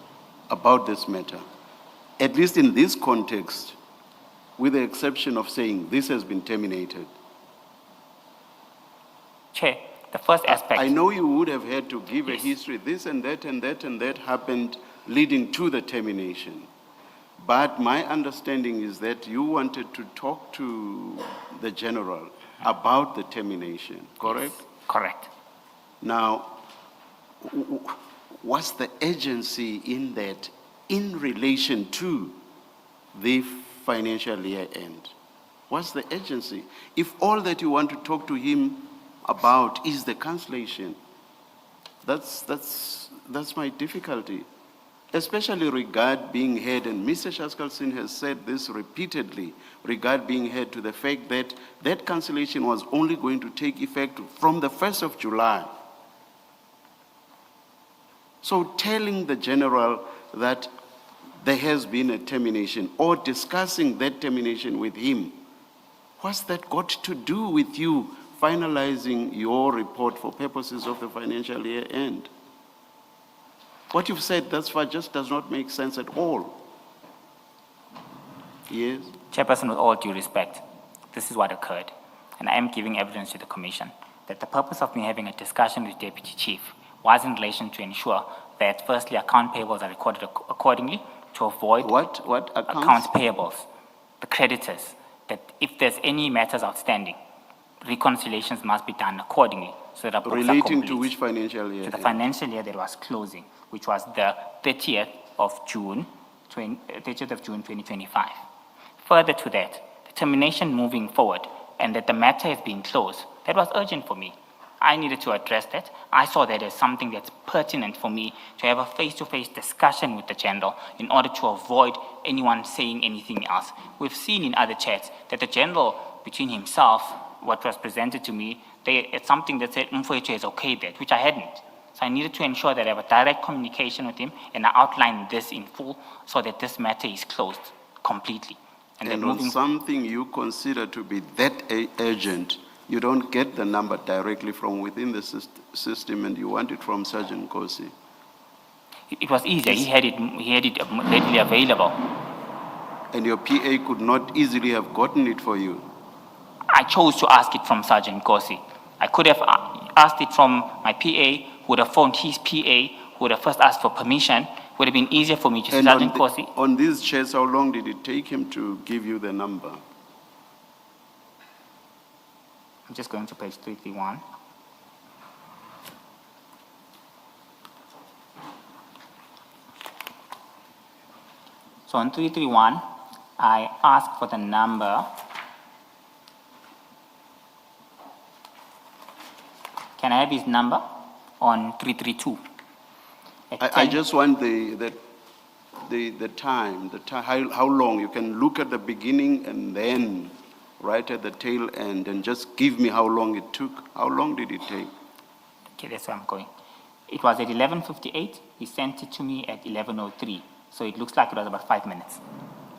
about this matter? At least in this context, with the exception of saying this has been terminated. Chair, the first aspect. I know you would have had to give a Yes. history, this and that and that and that happened leading to the termination. But my understanding is that you wanted to talk to the general about the termination, correct? Correct. Now, what's the urgency in that in relation to the financial year end? What's the urgency? If all that you want to talk to him about is the cancellation, that's my difficulty, especially regard being heard, and Mr. Shaskalson has said this repeatedly, regard being heard to the fact that that cancellation was only going to take effect from the 1st of July. So telling the general that there has been a termination or discussing that termination with him, what's that got to do with you finalizing your report for purposes of the financial year end? What you've said thus far just does not make sense at all. Yes? Chairperson, with all due respect, this is what occurred, and I am giving evidence to the Commission that the purpose of me having a discussion with Deputy Chief was in relation to ensure that, firstly, account payables are recorded accordingly to avoid What accounts payables, the creditors, that if there's any matters outstanding, reconciliations must be done accordingly so that our books are relating complete. to which financial year? To the financial year that was closing, which was the 30th of June 2025. Further to that, the termination moving forward and that the matter is being closed, that was urgent for me. I needed to address that. I saw that as something that's pertinent for me to have a face-to-face discussion with the general in order to avoid anyone saying anything else. We've seen in other chats that the general, between himself, what was presented to me, it's something that said, Mfowethu is okay that, which I hadn't. So I needed to ensure that I have a direct communication with him and I outlined this in full so that this matter is closed completely. And then And on moving something you consider to be that urgent, you don't get the number directly from within the system and you want it from Sergeant Kosi. it was easier. He had it readily available. And your PA could not easily have gotten it for you. I chose to ask it from Sergeant Kosi. I could have asked it from my PA, who would have phoned his PA, who would have first asked for permission. Would have been easier for me to And Sergeant Kosi. on these chats, how long did it take him to give you the number? I'm just going to page 331. So on 331, I asked for the number. Can I have his number on 332? At I 10 just want the time, how long. You can look at the beginning and then right at the tail end and just give me how long it took. How long did it take? Okay, that's where I'm going. It was at 11:58. He sent it to me at 11:03. So it looks like it was about 5 minutes.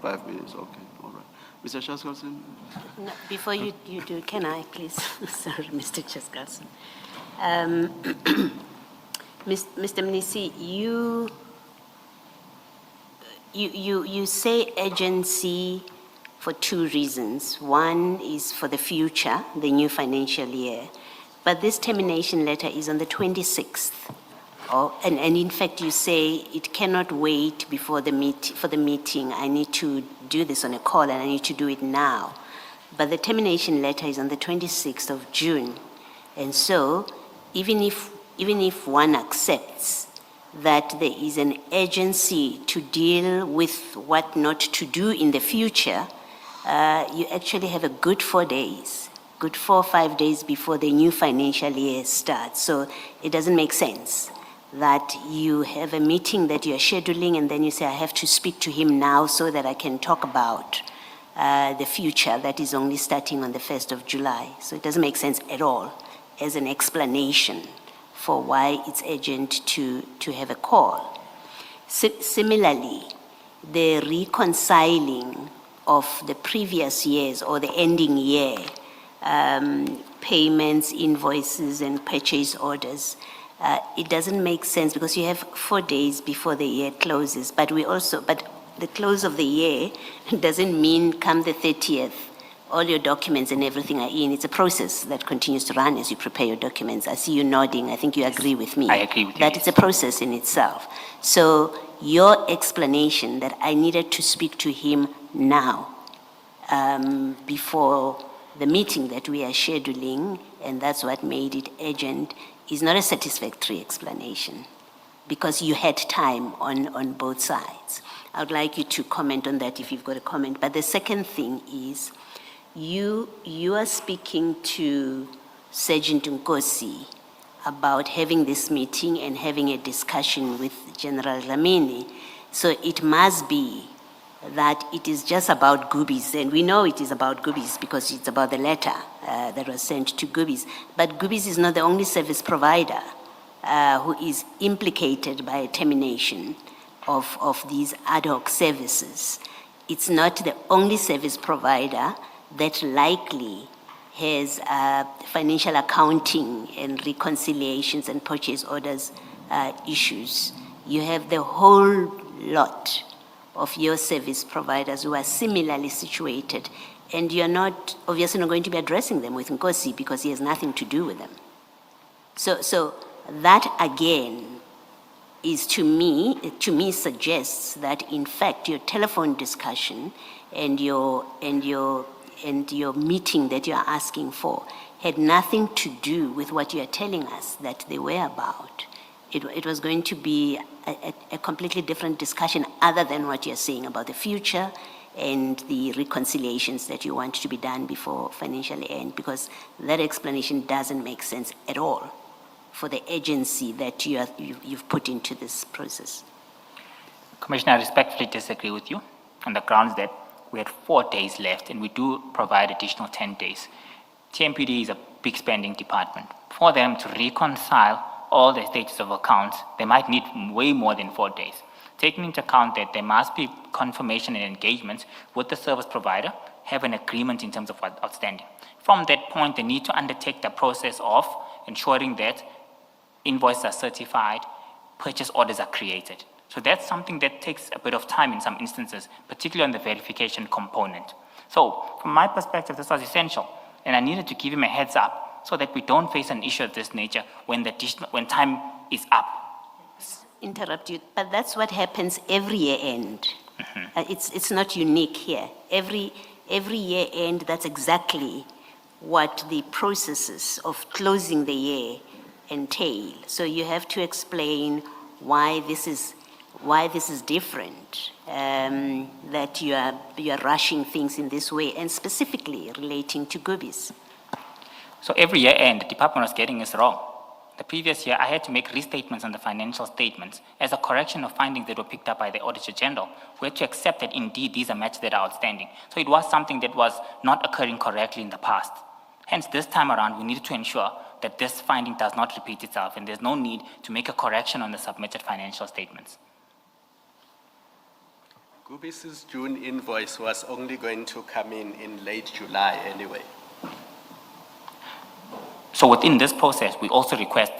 5 minutes, okay, all right. Mr. Shaskalson? No, before you do, can I please? Sorry, Mr. Chaskalson. Mr. Mnisi, you say urgency for two reasons. One is for the future, the new financial year, but this termination letter is on the 26th. And in fact, you say it cannot wait before for the meeting. I need to do this on a call and I need to do it now. But the termination letter is on the 26th of June. And so, even if one accepts that there is an urgency to deal with what not to do in the future, you actually have a good 4 days good 4 or 5 days before the new financial year starts. So it doesn't make sense that you have a meeting that you're scheduling and then you say, I have to speak to him now so that I can talk about the future that is only starting on the 1st of July. So it doesn't make sense at all as an explanation for why it's urgent to have a call. Similarly, the reconciling of the previous years or the ending year payments, invoices, and purchase orders, it doesn't make sense because you have 4 days before the year closes, but the close of the year doesn't mean come the 30th, all your documents and everything are in. It's a process that continues to run as you prepare your documents. I see you nodding. I think you agree with me. I agree with you. That it's a process in itself. So your explanation that I needed to speak to him now, before the meeting that we are scheduling, and that's what made it urgent, is not a satisfactory explanation because you had time on both sides. I would like you to comment on that if you've got a comment. But the second thing is you are speaking to Sergeant Nkosi about having this meeting and having a discussion with General Dlamini. So it must be that it is just about Goobies, and we know it is about Goobies because it's about the letter that was sent to Goobies. But Goobies is not the only service provider who is implicated by a termination of these ad hoc services. It's not the only service provider that likely has financial accounting and reconciliations and purchase orders issues. You have the whole lot of your service providers who are similarly situated, and you're not obviously not going to be addressing them with Nkosi because he has nothing to do with them. So that again is to me suggests that in fact your telephone discussion and your meeting that you're asking for had nothing to do with what you're telling us that they were about. It was going to be a completely different discussion other than what you're saying about the future and the reconciliations that you want to be done before financial end, because that explanation doesn't make sense at all for the agency that you've put into this process. Commissioner, I respectfully disagree with you on the grounds that we had 4 days left and we do provide additional 10 days. TMPD is a big spending department. For them to reconcile all the status of accounts, they might need way more than 4 days. Taking into account that there must be confirmation and engagement with the service provider, have an agreement in terms of what's outstanding. From that point, they need to undertake the process of ensuring that invoices are certified, purchase orders are created. So that's something that takes a bit of time in some instances, particularly on the verification component. So from my perspective, this was essential, and I needed to give him a heads up so that we don't face an issue of this nature when time is up. Interrupt you, but that's what happens every year end. Mm-hmm. It's not unique here. Every year end, that's exactly what the processes of closing the year entail. So you have to explain why this is different, that you are rushing things in this way, and specifically relating to Goobies. So every year end, the department was getting us wrong. The previous year, I had to make restatements on the financial statements as a correction of findings that were picked up by the Auditor General. We had to accept that indeed these are matters that are outstanding. So it was something that was not occurring correctly in the past. Hence, this time around, we needed to ensure that this finding does not repeat itself and there's no need to make a correction on the submitted financial statements. Goobies' June invoice was only going to come in late July anyway. So within this process, we also request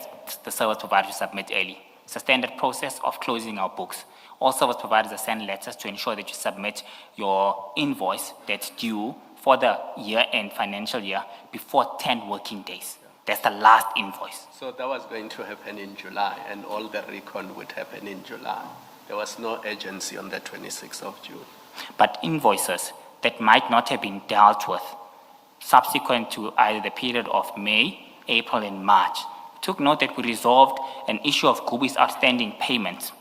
the service provider to submit early. It's a standard process of closing our books. All service providers are sent letters to ensure that you submit your invoice that's due for the year-end financial year before 10 working days. That's the last invoice. So that was going to happen in July, and all the recon would happen in July. There was no urgency on the 26th of June. But invoices that might not have been dealt with subsequent to either the period of May, April, and March. Took note that we resolved an issue of Goobies' outstanding payments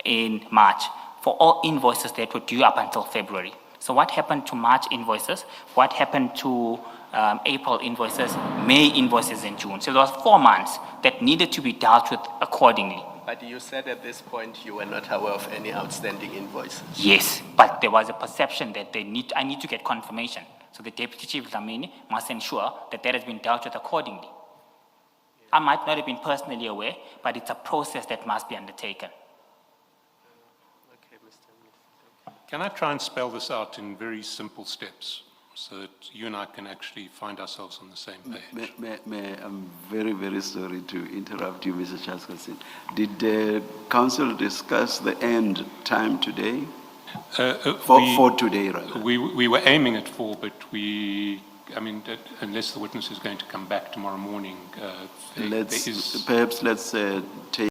in March for all invoices that were due up until February. So what happened to March invoices? What happened to April invoices, May invoices, and June. So there was 4 months that needed to be dealt with accordingly. But you said at this point you were not aware of any outstanding invoices. Yes, but there was a perception that I need to get confirmation. So the Deputy Chief Dlamini must ensure that that has been dealt with accordingly. I might not have been personally aware, but it's a process that must be undertaken. Okay, Mr. Can I try and spell this out in very simple steps so that you and I can actually find ourselves on the same page? I'm very, very sorry to interrupt you, Mr. Chaskasin. Did the council discuss the end time today? For today, rather. We were aiming at 4, but unless the witness is going to come back tomorrow morning, there is... Perhaps let's take